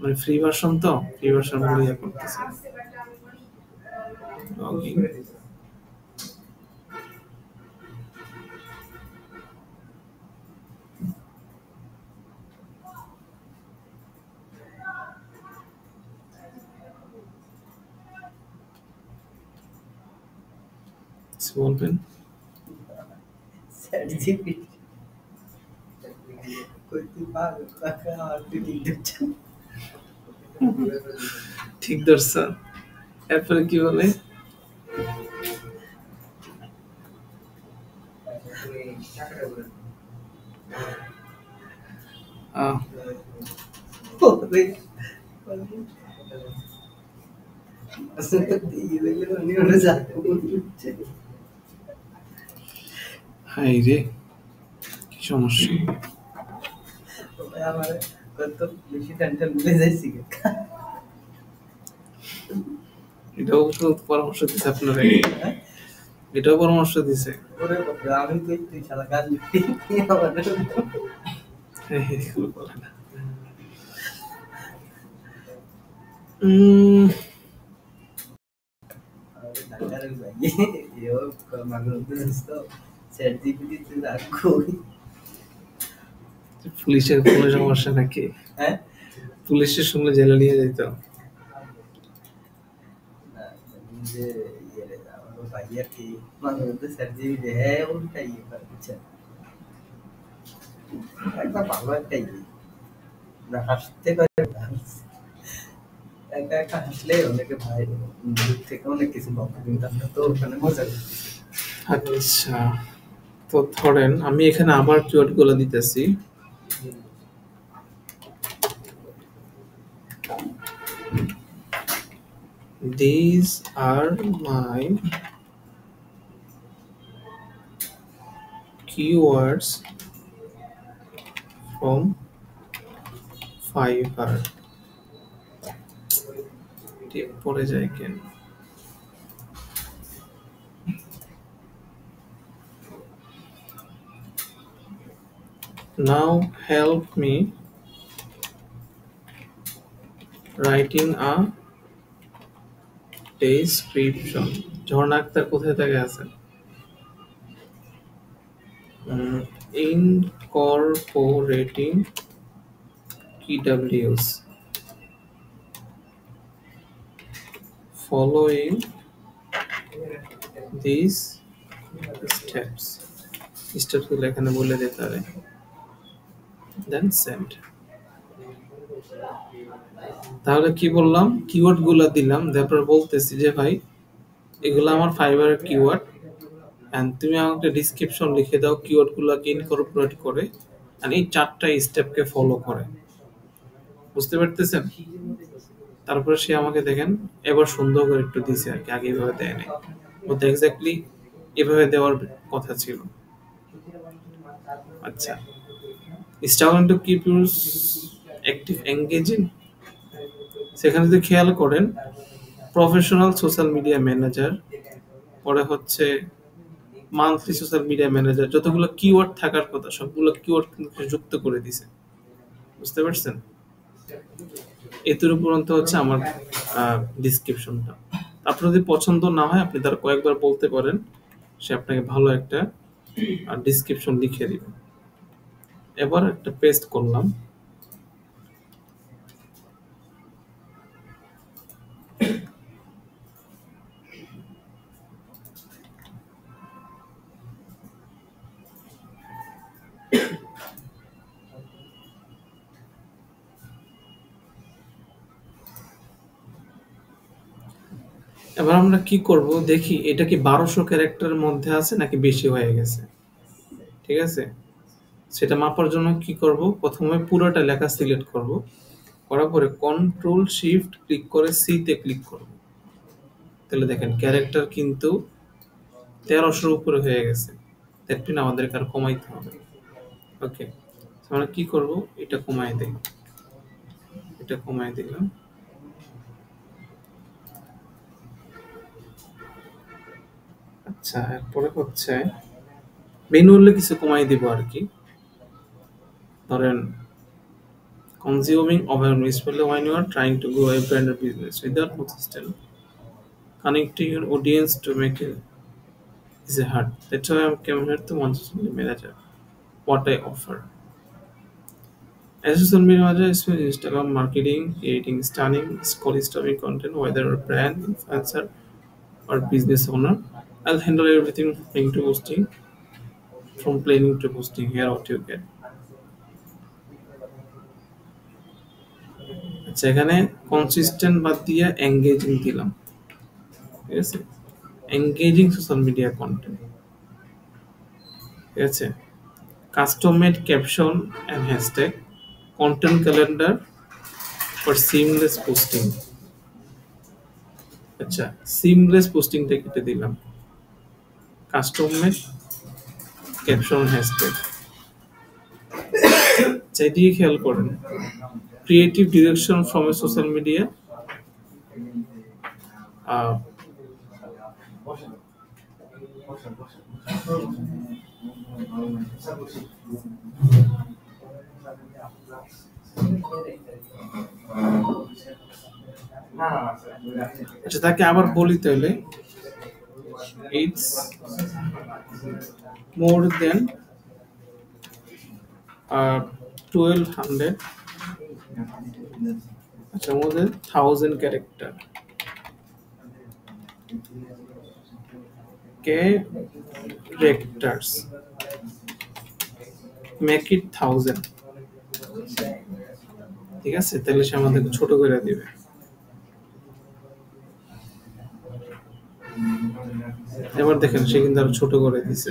মানে ফ্রি ভার্সন, তো ফ্রি ভার্সন বলে ইয়া করতেছে। লগইন, বলবেন ChatGPT করতে পারবে কাকা আর দিদি দিচ্ছেন। ঠিক ধরছ। এরপরে কি বলে, আহ, ওরে, আসলে দিয়ে দিলে উনি ওরা যাকে বলছে। হাই রে, কি সমস্যা? ওরা আমার কত বেশি টেনশন মিলে যাইছি এটাও তো পরামর্শ দিছে আপনারা, এটাও পরামর্শ দিছে। ওরে বাবা, আমি তো তুই শালা কাজ লিখি আমাদের এগুলো বলে না। উম, আমাদের ডাক্তারের ভাই এও মাগো তো চ্যাট জিপিটি তে রাখোই। পুলিশের কোনো সমস্যা নাকি? হ্যাঁ পুলিশের সঙ্গে জেলে নিয়ে যেত। না, যে ইয়ে আমার ভাই আর কি মাঝে মধ্যে চ্যাট জিপিটি হ্যাঁ ওটাই বুঝছেন একটা ভালো একটা ইয়ে না হাসতে পারে না। একা একা হাসলে অনেকে ভাই দূর থেকে অনেক কিছু বলতে কিন্তু আমরা তো ওখানে মজা করতেছি। আচ্ছা, তো ধরেন আমি এখানে আবার কিওয়ার্ড গুলো দিতেছি। These are my keywords from Fiverr. টিপ পড়ে যায় কেন? Now help me writing a description. ঝর্ণা আক্তার কোথায় থেকে আছে? Incorporating keywords following these steps. স্টেপগুলো এখানে বলে দিতে হবে, দেন সেন্ড। তাহলে কি বললাম, কিওয়ার্ড গুলা দিলাম, তারপর বলতেছি যে ভাই এগুলো আমার ফাইবারের কিওয়ার্ড, এন্ড তুমি আমাকে ডেসক্রিপশন লিখে দাও কিওয়ার্ড গুলাকে ইনকর্পোরেট করে, আর এই চারটা স্টেপকে ফলো করে। বুঝতে পারতেছেন? তারপরে সে আমাকে দেখেন এবার সুন্দর করে একটু দিছে আর কি, আগে এভাবে দেয় নাই, ও তো এক্স্যাক্টলি এভাবে দেওয়ার কথা ছিল। আচ্ছা, struggling to keep your active engaging, সেখানে যদি খেয়াল করেন প্রফেশনাল সোশ্যাল মিডিয়া ম্যানেজার, পরে হচ্ছে মান্থলি সোশ্যাল মিডিয়া ম্যানেজার, যতগুলো কিওয়ার্ড থাকার কথা সবগুলো কিওয়ার্ড কিন্তু যুক্ত করে দিছে। বুঝতে পারছেন? এর উপরন্ত হচ্ছে আমার ডিসক্রিপশনটা। আপনার যদি পছন্দ না হয় আপনি তার কয়েকবার বলতে পারেন, সে আপনাকে ভালো একটা ডিসক্রিপশন লিখে দিবে। এবার একটা পেস্ট করলাম। এবার আমরা কি করব দেখি এটা কি 1200 ক্যারেক্টারের মধ্যে আছে নাকি বেশি হয়ে গেছে। ঠিক আছে, সেটা মাপার জন্য কি করব, প্রথমে পুরোটা লেখা সিলেক্ট করব, করার পরে কন্ট্রোল শিফট ক্লিক করে সি তে ক্লিক করব। তাহলে দেখেন ক্যারেক্টার কিন্তু 1300 উপরে হয়ে গেছে। দ্যাট মিন আমাদেরকে আর কমাইতে হবে। ওকে, আমরা কি করব, এটা কমাই দেই, এটা কমাই দিলাম। আচ্ছা, এরপরে হচ্ছে ম্যানুয়ালি কিছু কমাই দিব আর কি। ধরেন consuming awareness when you are trying to grow a brand or business without consistent connecting your audience to make it is hard. That's why I came here to one social media manager. What I offer. As a social media manager, especially Instagram marketing, creating stunning, story content, whether a brand, influencer, or business owner. I'll handle everything from planning to posting. From planning to posting, here what you get. আচ্ছা, এখানে consistent বাদ দিয়ে engaging দিলাম। ঠিক আছে, engaging social media content. ঠিক আছে, custom made caption and hashtag, content calendar for seamless posting. আচ্ছা, seamless posting টা কেটে দিলাম। custom में caption hashtag চাইদিকে খেয়াল করেন। creative direction from a social media আচ্ছা, তাকে আবার বলি তাহলে it's more than 1200 আচ্ছা more than 1000 characters make it 1000 ঠিক আছে, তাহলে সে আমাদের ছোট করে দিবে। এবার দেখেন সে কিন্তু আরো ছোট করে দিছে।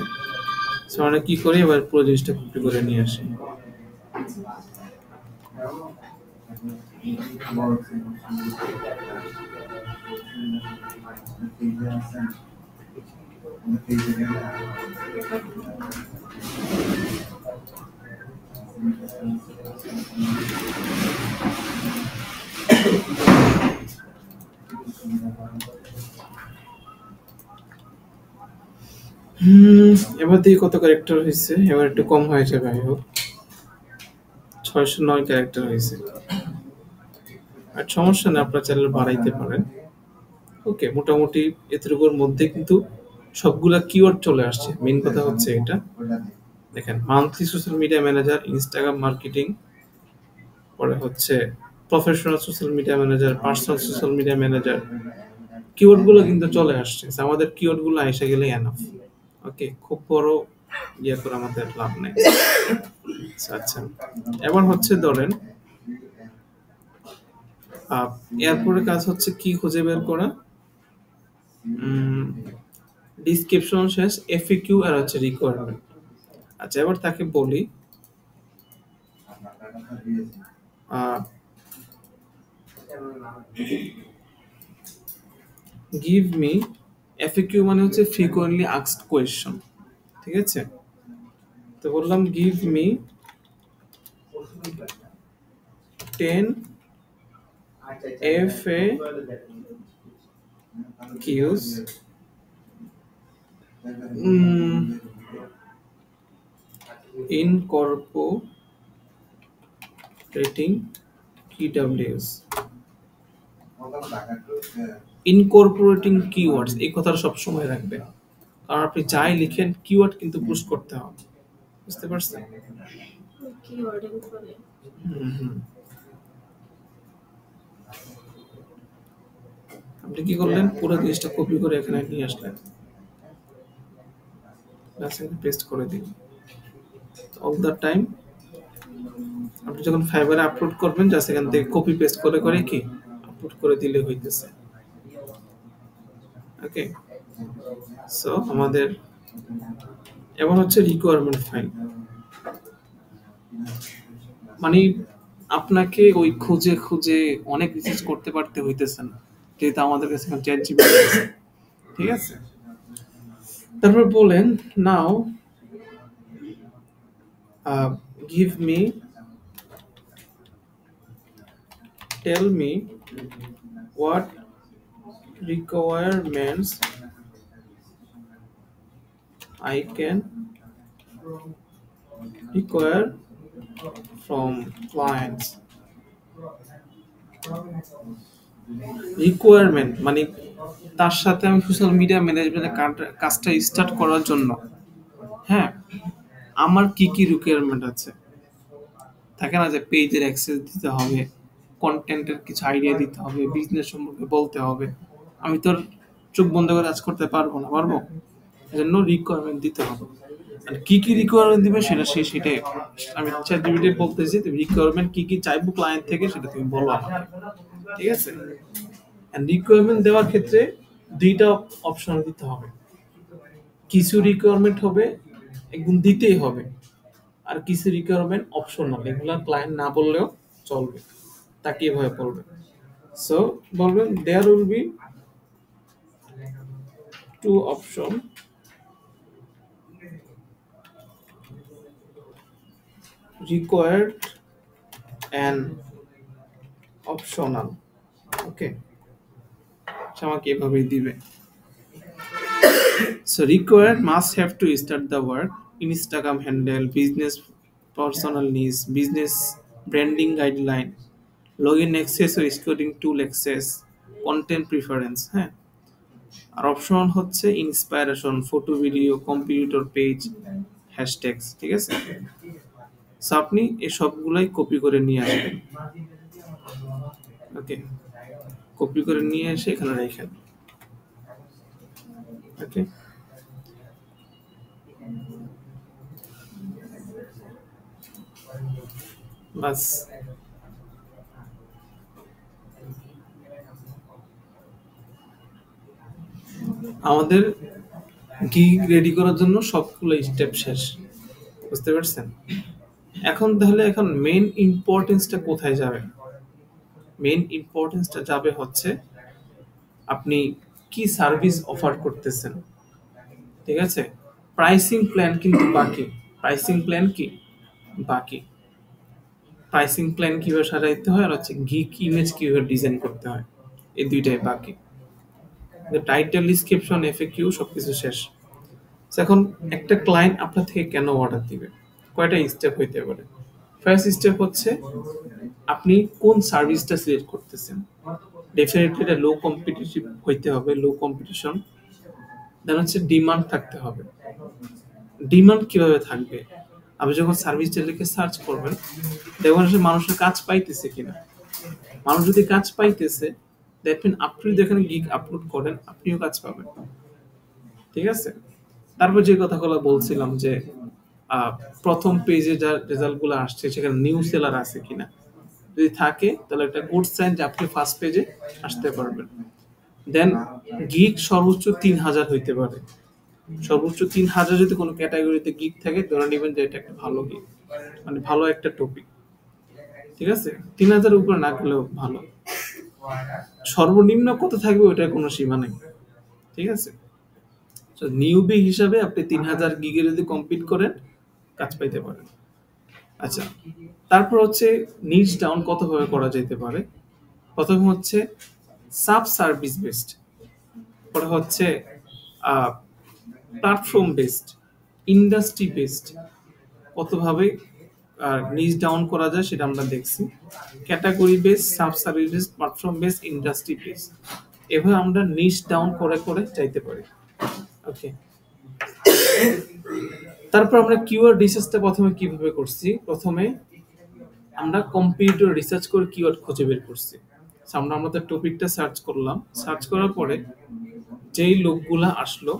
সো আমরা কি করি, এবার পুরো জিনিসটা কপি করে নিয়ে আসি। এবার দেখি কত ক্যারেক্টার হয়েছে। এবার একটু কম হয়ে যাবে, আই হোপ 609 ক্যারেক্টার হয়েছে। আর সমস্যা না, আপনার চ্যানেল বাড়াইতে পারেন। ওকে, মোটামুটি এতটুকুর মধ্যে কিন্তু সবগুলা কিওয়ার্ড চলে আসছে। মেইন কথা হচ্ছে এটা দেখেন, monthly social media manager, Instagram marketing, পরে হচ্ছে professional social media manager, personal social media manager, keyword গুলো কিন্তু চলে আসছে। আমাদের কিওয়ার্ড গুলো এসে গেলে এনাফ। ওকে, খুব বড় ইয়ে করে আমাদের লাভ নেই। আচ্ছা, এবার হচ্ছে ধরেন এরপরে কাজ হচ্ছে কি খুঁজে বের করা। ডিসক্রিপশন শেষ, এফএকিউ আর হচ্ছে রিকোয়ারমেন্ট। আচ্ছা, এবার তাকে বলি গিভ মি এফএকিউ মানে হচ্ছে ফ্রিকোয়েন্টলি আস্কড কোয়েশ্চন। ঠিক আছে, তো বললাম give me 10 FAQs incorporating keywords. Incorporating keywords, এই কথাটা সব সময় রাখবেন, কারণ আপনি যাই লিখেন কিওয়ার্ড কিন্তু পুশ করতে হবে। বুঝতে পারছেন? কিওয়ার্ডের উপরে আপনি কি করলেন, পুরো জিনিসটা কপি করে এখানে নিয়ে আসলেন, পেস্ট করে দিন। অল দ্য টাইম আপনি যখন ফাইবারে আপলোড করবেন, জাস্ট এখান থেকে কপি পেস্ট করে করে কি আপলোড করে দিলে হইতেছে। ওকে, সো আমাদের এবার হচ্ছে রিকোয়ারমেন্ট ফাইল। মানে আপনাকে ওই খুঁজে খুঁজে অনেক রিসার্চ করতে পারতে হইতেছে না, যেহেতু আমাদের কাছে এখন চ্যাট জিপিটি আছে। ঠিক আছে, তারপর বলেন নাও give me, tell me what requirements I can require from clients. Requirement মানে তার সাথে আমি সোশ্যাল মিডিয়া ম্যানেজমেন্টের কাজটা স্টার্ট করার জন্য, হ্যাঁ, আমার কি কি রিকোয়ারমেন্ট আছে। থাকে না যে পেজের অ্যাক্সেস দিতে হবে, কন্টেন্টের কিছু আইডিয়া দিতে হবে, বিজনেস সম্পর্কে বলতে হবে। আমি তোর চোখ বন্ধ করে কাজ করতে পারবো না, পারবো? এজন্য রিকোয়ারমেন্ট দিতে হবে। আর কি কি রিকোয়ারমেন্ট দিবে সেটাই আমি চ্যাট জিপিটি বলতেছি। তুমি রিকোয়ারমেন্ট কি কি চাইবো ক্লায়েন্ট থেকে সেটা তুমি বলো আমাকে। ঠিক আছে, এন্ড রিকোয়ারমেন্ট দেওয়ার ক্ষেত্রে দুইটা অপশন দিতে হবে। কিছু রিকোয়ারমেন্ট হবে একদম দিতেই হবে, আর কিছু রিকোয়ারমেন্ট অপশনাল, এগুলা ক্লায়েন্ট না বললেও চলবে, তাকে এভাবে বলবে। সো বলবেন there will be two option required and optional. Okay, আমাকে এভাবেই দিবে। So required must have to start the work, Instagram handle, business personal needs, business branding guideline, login access or scouting tool access, content preference, হ্যাঁ। আর option হচ্ছে inspiration, photo, video, computer page, hashtags, ঠিক আছে। So আপনি এই সবগুলাই copy করে নিয়ে আসবেন। ওকে, কপি করে নিয়ে এসে এখানে রাখেন। ওকে, বাস। আমাদের গিগ রেডি করার জন্য সবগুলো স্টেপ শেষ, বুঝতে পারছেন? এখন তাহলে এখন মেইন ইম্পর্টেন্সটা কোথায় যাবে? মেইন ইম্পর্টেন্সটা যাবে হচ্ছে আপনি কি সার্ভিস অফার করতেছেন, ঠিক আছে। প্রাইসিং প্ল্যান কিন্তু বাকি, প্রাইসিং প্ল্যান কি বাকি, প্রাইসিং প্ল্যান কিভাবে সাজাইতে হয় আর হচ্ছে গিগ ইমেজ কিভাবে ডিজাইন করতে হয়, এই দুইটাই বাকি। টাইটেল, ডিসক্রিপশন, এফএকিউ সবকিছু শেষ। এখন একটা ক্লায়েন্ট আপনার থেকে কেন অর্ডার দিবে, কয়টা স্টেপ হইতে পারে। ফার্স্ট স্টেপ হচ্ছে আপনি কোন সার্ভিসটা সিলেক্ট করতেছেন। ডেফিনেটলি এটা লো কম্পিটিটিভ হইতে হবে, লো কম্পিটিশন। দেন হচ্ছে ডিমান্ড থাকতে হবে। ডিমান্ড কিভাবে থাকবে? আপনি যখন সার্ভিসটা লিখে সার্চ করবেন দেখবেন আসলে মানুষের কাজ পাইতেছে কিনা। মানুষ যদি কাজ পাইতেছে, দেখবেন আপনি যদি এখানে গিগ আপলোড করেন আপনিও কাজ পাবেন, ঠিক আছে। তারপর যে কথাগুলো বলছিলাম যে প্রথম পেজে যার রেজাল্টগুলো আসছে সেখানে নিউ সেলার আছে কিনা, যদি থাকে তাহলে একটা গুড সাইন যে আপনি ফার্স্ট পেজে আসতে পারবেন। দেন গিগ সর্বোচ্চ 3000 হইতে পারে, সর্বোচ্চ 3000 যদি কোনো ক্যাটাগরিতে গিগ থাকে ধরে নেবেন যে এটা একটা ভালো গিগ, মানে ভালো একটা টপিক, ঠিক আছে। 3000 উপরে না গেলেও ভালো। সর্বনিম্ন কত থাকবে ওটার কোনো সীমা নেই, ঠিক আছে। তো নিউবি হিসাবে আপনি 3000 গিগে যদি কমপ্লিট করেন কাজ পাইতে পারেন। আচ্ছা, তারপর হচ্ছে নিচ ডাউন কতভাবে করা যেতে পারে। প্রথম হচ্ছে সাব সার্ভিস বেসড, পরে হচ্ছে প্ল্যাটফর্ম বেসড, ইন্ডাস্ট্রি বেসড, কতভাবে নিচ ডাউন করা যায় সেটা আমরা দেখছি। Category base, sub service base, platform base, industry base, এভাবে আমরা নিচ ডাউন করে করে যাইতে পারি। ওকে, তারপর আমরা কিওয়ার্ড রিসার্চটা প্রথমে কিভাবে করছি। প্রথমে আমরা কম্পিউটার রিসার্চ করে কিওয়ার্ড খুঁজে বের করছি। আমরা আমাদের টপিকটা সার্চ করলাম, সার্চ করার পরে যেই লোকগুলা আসলো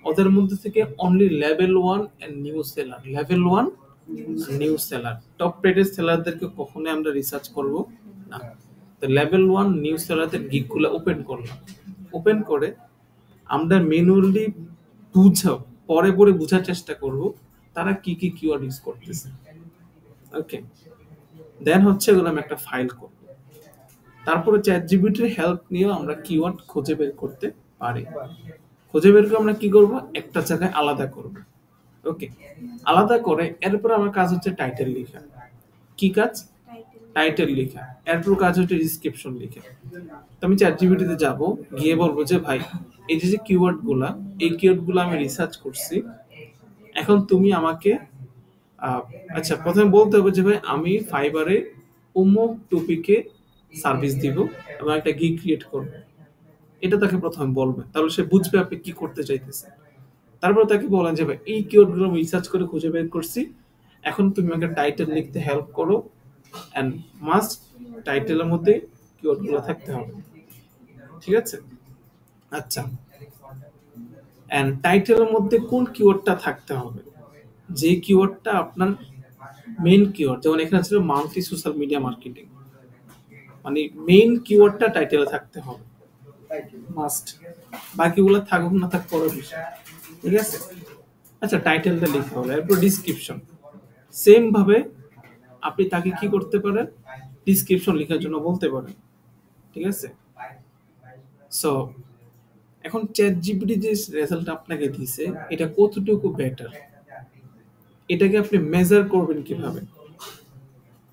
ওদের মধ্যে থেকে only level 1 and new seller, level 1 new seller, top rated সেলারদেরকে কখনোই আমরা রিসার্চ করব না। তো লেভেল 1 নিউ সেলারদের গিগগুলো ওপেন করলাম, ওপেন করে আমরা ম্যানুয়ালি পরে পরে বোঝার চেষ্টা করব তারা কি কি কিওয়ার্ড ইউজ করতেছে। ওকে, দেন হচ্ছে এগুলো আমি একটা ফাইল করব। তারপরে চ্যাটজিপিটির হেল্প নিয়ে আমরা কিওয়ার্ড খুঁজে বের করতে পারি। খুঁজে বের করে আমরা কি করব, একটা জায়গায় আলাদা করব। ওকে, আলাদা করে এরপর আমার কাজ হচ্ছে টাইটেল লেখা। কি কাজ? টাইটেল লেখা। এরপর কাজ হচ্ছে ডিসক্রিপশন লেখা। তো আমি চ্যাটজিপিটিতে যাব, গিয়ে বলবো যে ভাই এই যে কিওয়ার্ডগুলা, এই কিওয়ার্ডগুলো আমি রিসার্চ করছি, এখন তুমি আমাকে আচ্ছা প্রথমে বলতে হবে যে ভাই আমি ফাইবারে অমুক টপিকে সার্ভিস দিব এবং একটা গিগ ক্রিয়েট করব। এটা তাকে প্রথমে বলবেন, তাহলে সে বুঝবে আপনি কি করতে চাইতেছেন। তারপর তাকে বলেন যে ভাই এই কিওয়ার্ডগুলো আমি রিসার্চ করে খুঁজে বের করছি, এখন তুমি আমাকে টাইটেল লিখতে হেল্প করো, এন্ড মাস্ট টাইটেলের মধ্যে কিওয়ার্ডগুলো থাকতে হবে, ঠিক আছে। আচ্ছা, এন্ড টাইটেলের মধ্যে কোন কিওয়ার্ডটা থাকতে হবে, যে কিওয়ার্ডটা আপনার মেইন কিওয়ার্ড। যেমন এখানে ছিল মান্থলি সোশ্যাল মিডিয়া মার্কেটিং, মানে মেইন কিওয়ার্ডটা টাইটেলে থাকতে হবে মাস্ট, বাকিগুলো থাকুক না থাক পরের বিষয়, ঠিক আছে। আচ্ছা, টাইটেলটা লিখতে হবে। এরপর ডিসক্রিপশন, সেম ভাবে আপনি তাকে কি করতে পারেন, ডিসক্রিপশন লেখার জন্য বলতে পারেন। ঠিক আছে? সো এখন চ্যাট জিপিটি যে রেজাল্ট আপনাকে দিছে এটা কতটুকু বেটার, এটাকে আপনি মেজার করবেন কিভাবে?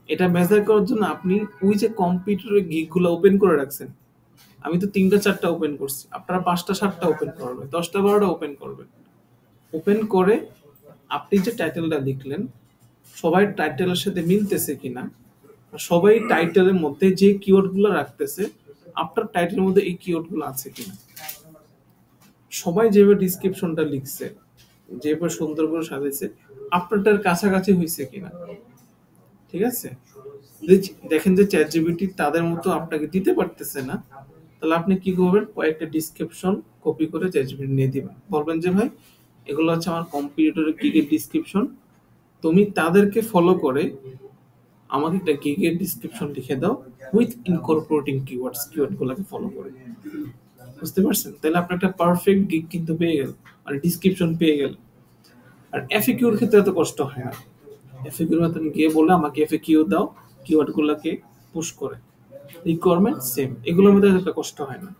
এটা মেজার করার জন্য আপনি ওই যে কম্পিউটারের গিকগুলো ওপেন করে রাখছেন, আমি তো 3টা 4টা ওপেন করছি, আপনারা 5টা 7টা ওপেন করবেন, 10টা 12টা ওপেন করবেন। ওপেন করে আপনি যে টাইটেলটা লিখলেন সবাই টাইটেলের সাথে মিলতেছে কিনা, আর সবাই টাইটেলের মধ্যে যে কিওয়ার্ডগুলো রাখতেছে আপনার টাইটেলের মধ্যে এই কিওয়ার্ডগুলো আছে কিনা, সবাই যেভাবে ডিসক্রিপশনটা লিখছে, যেভাবে সুন্দর করে সাজাইছে আপনারটার কাছাকাছি হয়েছে কিনা। ঠিক আছে? দেখেন যে চ্যাট জিপিটি তাদের মতো আপনাকে দিতে পারতেছে না, তাহলে আপনি কি করবেন, কয়েকটা ডিসক্রিপশন কপি করে চ্যাট জিপিটি নিয়ে দিবেন, বলবেন যে ভাই এগুলো হচ্ছে আমার কম্পিউটারের গিগের ডিসক্রিপশন, তুমি তাদেরকে ফলো করে আমাকে একটা গিগের ডিসক্রিপশন লিখে দাও উইথ ইনকর্পোরেটিং কিওয়ার্ডগুলোকে ফলো করে। বুঝতে পারছেন? তাহলে আপনি একটা পারফেক্ট গিগ কিন্তু পেয়ে গেল, মানে ডিসক্রিপশন পেয়ে গেল। আর এফএকিউর ক্ষেত্রে এত কষ্ট হয় না। এফএকিউর মতন গিয়ে বলে আমাকে এফএকিউ দাও, কিওয়ার্ডগুলোকে পুশ করে, রিকোয়ারমেন্ট সেম, এগুলোর মধ্যে একটা কষ্ট হয় না।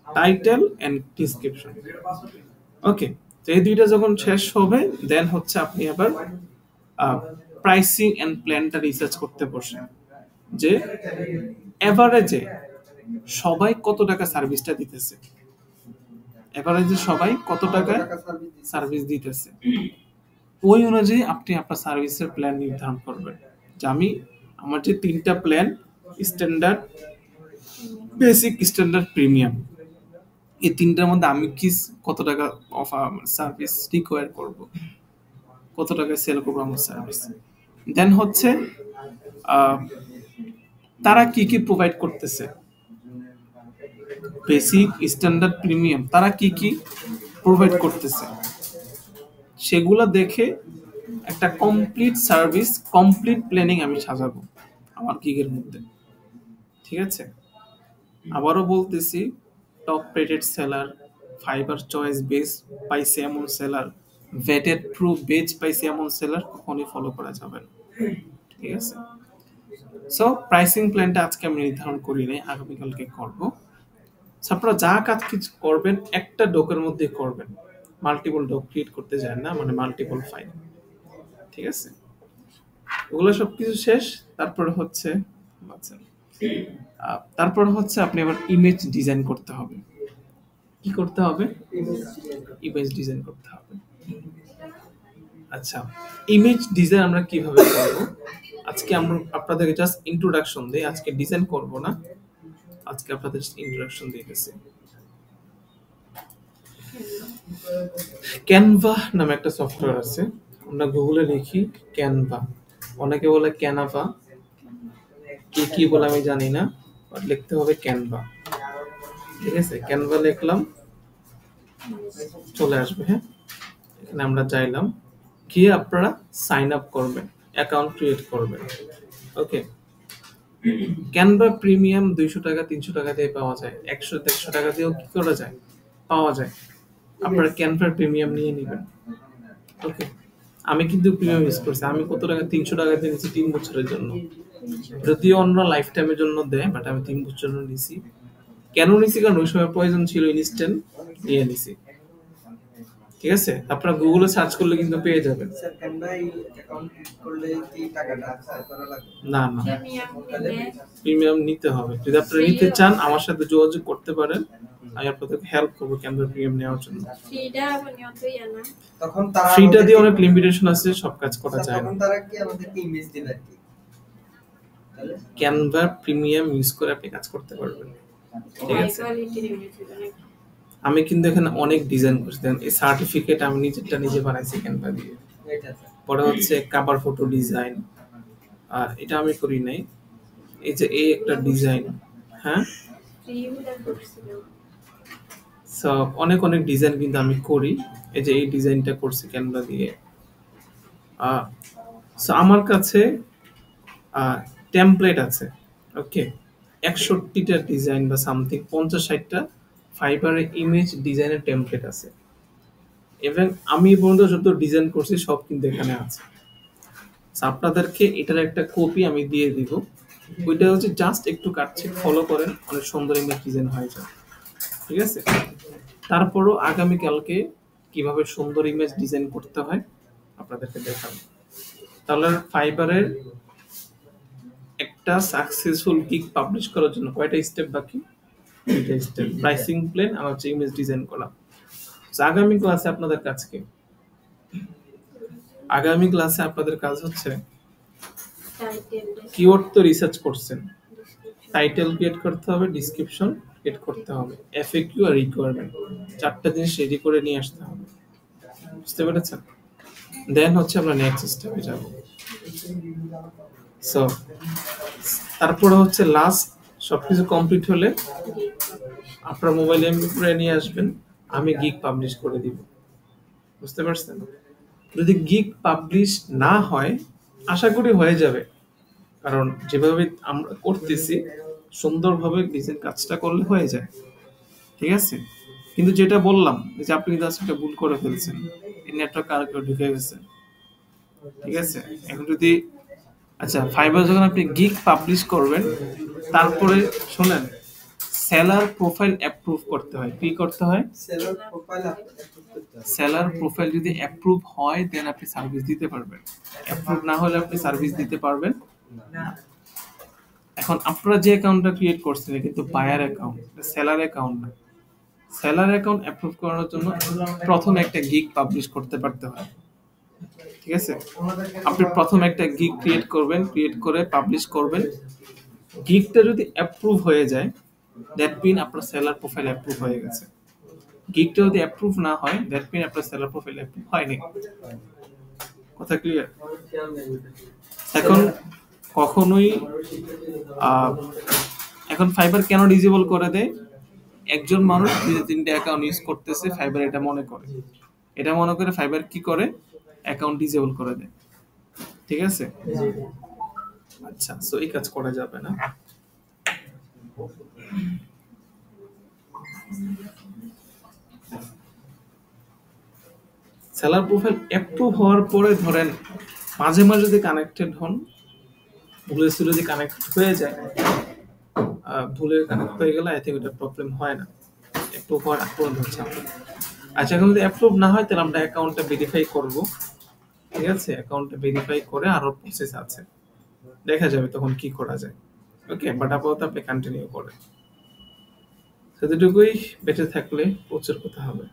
টাইটেল এন্ড ডিসক্রিপশন, ওকে। তো এই দুইটা যখন শেষ হবে দেন হচ্ছে আপনি আবার প্রাইসিং এন্ড প্ল্যানটা রিসার্চ করতে বসেন, যে এভারেজে সবাই কত টাকা সার্ভিসটা দিতেছে, এভারেজে সবাই কত টাকা সার্ভিস দিতেছে, ওই অনুযায়ী আপনি আপনার সার্ভিসের প্ল্যান নির্ধারণ করবেন। যে আমি আমার যে 3টা plan, standard, basic, standard, premium, এই 3টার মধ্যে আমি কি কত টাকা সার্ভিস রিকোয়ার করব, কত টাকা সেল করবো আমার সার্ভিস। দেন হচ্ছে তারা কি কি প্রোভাইড করতেছে, বেসিক, স্ট্যান্ডার্ড, প্রিমিয়াম, তারা কি কি প্রোভাইড করতেছে, সেগুলো দেখে একটা কমপ্লিট সার্ভিস, কমপ্লিট প্ল্যানিং আমি সাজাবো আমার গিগের মধ্যে। ঠিক আছে? আবারও বলতেছি, top rated seller, fibre choice base পাইছে এমন সেলার, ভেটেড প্রুফ বেচ পাইছে এমন সেলার কখনোই ফলো করা যাবে না। ঠিক আছে? সো প্রাইসিং প্ল্যানটা আজকে আমি নির্ধারণ করি নাই, আগামীকালকে করবো। আপনারা যা কাজ কিছু করবেন একটা ডকের মধ্যে করবেন, মাল্টিপল ডক ক্রিয়েট করতে যান না, মানে মাল্টিপল ফাইল। ঠিক আছে? ওগুলো সবকিছু শেষ। তারপরে হচ্ছে আপনি আবার ইমেজ ডিজাইন করতে হবে। কি করতে হবে? ইমেজ ডিজাইন করতে হবে। আচ্ছা, ইমেজ ডিজাইন আমরা কিভাবে করব? আজকে আমরা আপনাদেরকে জাস্ট ইন্ট্রোডাকশন দেই, আজকে ডিজাইন করব না, আজকে আপনাদের ইন্ট্রোডাকশন দিতেছি। ক্যানভা নামে একটা সফটওয়্যার আছে, আমরা গুগলে লিখি ক্যানভা, অনেকে বলে ক্যানাভা, কি কি বলে আমি জানি না, বাট লিখতে হবে ক্যানভা। ঠিক আছে? ক্যানভা লিখলাম, চলে আসবে। হ্যাঁ, এখানে আমরা চাইলাম গিয়ে আপনারা সাইন আপ করবেন, অ্যাকাউন্ট ক্রিয়েট করবেন। ওকে, ক্যানভা প্রিমিয়াম 200 টাকা 300 টাকা দিয়ে পাওয়া যায়, 100-150 টাকা দিয়েও কি করা যায়, পাওয়া যায়। আপনারা ক্যানভা প্রিমিয়াম নিয়ে নেবেন। ওকে, আমি কিন্তু প্রিমিয়াম ইউজ করছি, আমি কত টাকা, 300 টাকা দিয়ে নিয়েছি 3 বছরের জন্য, যদিও অন্য লাইফ টাইমের জন্য দেয়, বাট আমি 3 বছরের জন্য নিছি। কেন নিছি? কারণ ওই সময় প্রয়োজন ছিল, ইনস্ট্যান্ট নিয়ে নিছি। ঠিক আছে? আপনারা গুগলে সার্চ করলে কিন্তু পেয়ে যাবেন। স্যার ক্যানভা অ্যাকাউন্ট ক্রিয়েট করলে কি টাকাটা করা লাগবে? না না, প্রিমিয়াম নিতে হবে। যদি আপনারা নিতে চান আমার সাথে যোগাযোগ করতে পারেন, আমি আপনাদেরকে হেল্প করবো ক্যানভা প্রিমিয়াম নেওয়ার জন্য। ফ্রিটা মানে অতই না, তখন তারা ফ্রিটা দিয়ে অনেক লিমিটেশন আছে, সব কাজ করা যায় না। তখন তারা কি আমাদেরকে ইমেজ দিবে কি? ক্যানভা প্রিমিয়াম ইউজ করে আপনি কাজ করতে পারবেন। ঠিক আছে? কোয়ালিটির ইমেজ নাকি? আমি কিন্তু এখানে অনেক ডিজাইন করছি, এই সার্টিফিকেট আমি নিজেরটা নিজে বানাইছি ক্যানভা দিয়ে। এটা পরে হচ্ছে কভার ফটো ডিজাইন, আর এটা আমি করি নাই। এই যে এই একটা ডিজাইন, হ্যাঁ, ফ্রিগুলো করছিলাম। সো অনেক অনেক ডিজাইন কিন্তু আমি করি। এই যে এই ডিজাইনটা করছি ক্যানভা দিয়ে। সো আমার কাছে টেমপ্লেট আছে। ওকে, 61টা ডিজাইন বা সামথিং 50-60টা ফাইবারের ইমেজ ডিজাইনের টেমপ্লেট আছে। এবং আমি পর্যন্ত যত ডিজাইন করছি সব কিন্তু এখানে আছে। So, আপনাদেরকে এটার একটা কপি আমি দিয়ে দিব। ওইটা হচ্ছে জাস্ট একটু কাটছে, ফলো করেন, অনেক সুন্দর ইমেজ ডিজাইন হয়ে যায়। ঠিক আছে? তারপরও আগামীকালকে কিভাবে সুন্দর ইমেজ ডিজাইন করতে হয় আপনাদেরকে দেখাবো। তাহলে ফাইবারের একটা সাকসেসফুল গিগ পাবলিশ করার জন্য কয়টা স্টেপ বাকি? দুইটা স্টেপ, প্রাইসিং প্ল্যান আর হচ্ছে ইমেজ ডিজাইন করা। আগামী ক্লাসে আপনাদের কাজ কি? আগামী ক্লাসে আপনাদের কাজ হচ্ছে কিওয়ার্ড তো রিসার্চ করছেন, টাইটেল ক্রিয়েট করতে হবে, ডিসক্রিপশন ক্রিয়েট করতে হবে, এফএকিউ আর রিকোয়ারমেন্ট, চারটা জিনিস রেডি করে নিয়ে আসতে হবে। বুঝতে পেরেছেন? দেন হচ্ছে আমরা নেক্সট স্টেপে যাব। সো তারপরে হচ্ছে লাস্ট সবকিছু কমপ্লিট হলে আপনার মোবাইলে এমপি4 নিয়ে আসবেন, আমি গিগ পাবলিশ করে দিব। বুঝতে পারছেন? যদি গিগ পাবলিশ না হয়, আশা করি হয়ে যাবে, কারণ যেভাবে আমরা করতেছি সুন্দরভাবে ডিজাইন কাজটা করলে হয়ে যায়। ঠিক আছে? কিন্তু যেটা বললাম যে আপনি কিন্তু একটা ভুল করে ফেলছেন, এই নেটওয়ার্ক আর কেউ ঢুকে গেছে। ঠিক আছে? এখন যদি আচ্ছা ফাইবার যখন আপনি গিগ পাবলিশ করবেন, তারপরে শুনেন সেলার প্রোফাইল অ্যাপ্রুভ করতে হয়। কি করতে হয়? সেলার প্রোফাইল যদি অ্যাপ্রুভ হয় দেন আপনি সার্ভিস দিতে পারবেন, অ্যাপ্রুভ না হলে আপনি সার্ভিস দিতে পারবেন না। এখন আপনারা যে অ্যাকাউন্টটা ক্রিয়েট করছেন কিন্তু বায়ার অ্যাকাউন্ট, সেলার অ্যাকাউন্ট না। সেলার অ্যাকাউন্ট অ্যাপ্রুভ করানোর জন্য প্রথমে একটা গিগ পাবলিশ করতে পারতে হয়। ঠিক আছে? আপনি প্রথমে একটা গিগ ক্রিয়েট করবেন, ক্রিয়েট করে পাবলিশ করবেন। গিগটা যদি অ্যাপ্রুভ হয়ে যায়, দ্যাট মিন আপনার সেলার প্রোফাইল অ্যাপ্রুভ হয়ে গেছে। গিগটা যদি অ্যাপ্রুভ না হয়, দ্যাট মিন আপনার সেলার প্রোফাইল অ্যাপ্রুভ হয়নি। কথা ক্লিয়ার? এখন কখনোই এখন ফাইবার কেন ডিসেবল করে দেয়? একজন মানুষ 2-3টে অ্যাকাউন্ট ইউজ করতেছে, ফাইবার এটা মনে করে ফাইবার কি করে? অ্যাকাউন্ট ডিসেবল করে দেয়। ঠিক আছে? আচ্ছা, সো এই কাজ করা যাবে না। সেলার প্রোফাইল অ্যাপ্রুভ হওয়ার পরে ধরেন মাঝে মাঝে যদি কানেক্টেড হন, ভুলে যদি কানেক্ট হয়ে যায়, ভুলে কানেক্ট হয়ে গেলে আই থিঙ্ক এটা প্রবলেম হয় না, অ্যাপ্রুভ হওয়ার আগ পর্যন্ত হচ্ছে আপনার। আচ্ছা, এখন যদি অ্যাপ্রুভ না হয় তাহলে আমরা অ্যাকাউন্টটা ভেরিফাই করব। ঠিক আছে? অ্যাকাউন্টটা ভেরিফাই করে আরো প্রসেস আছে, দেখা যাবে তখন কি করা যায়। ওকে, বাট আপাতত আপনি কন্টিনিউ করেন। সেটুকুই, বেঁচে থাকলে প্রচুর কথা হবে।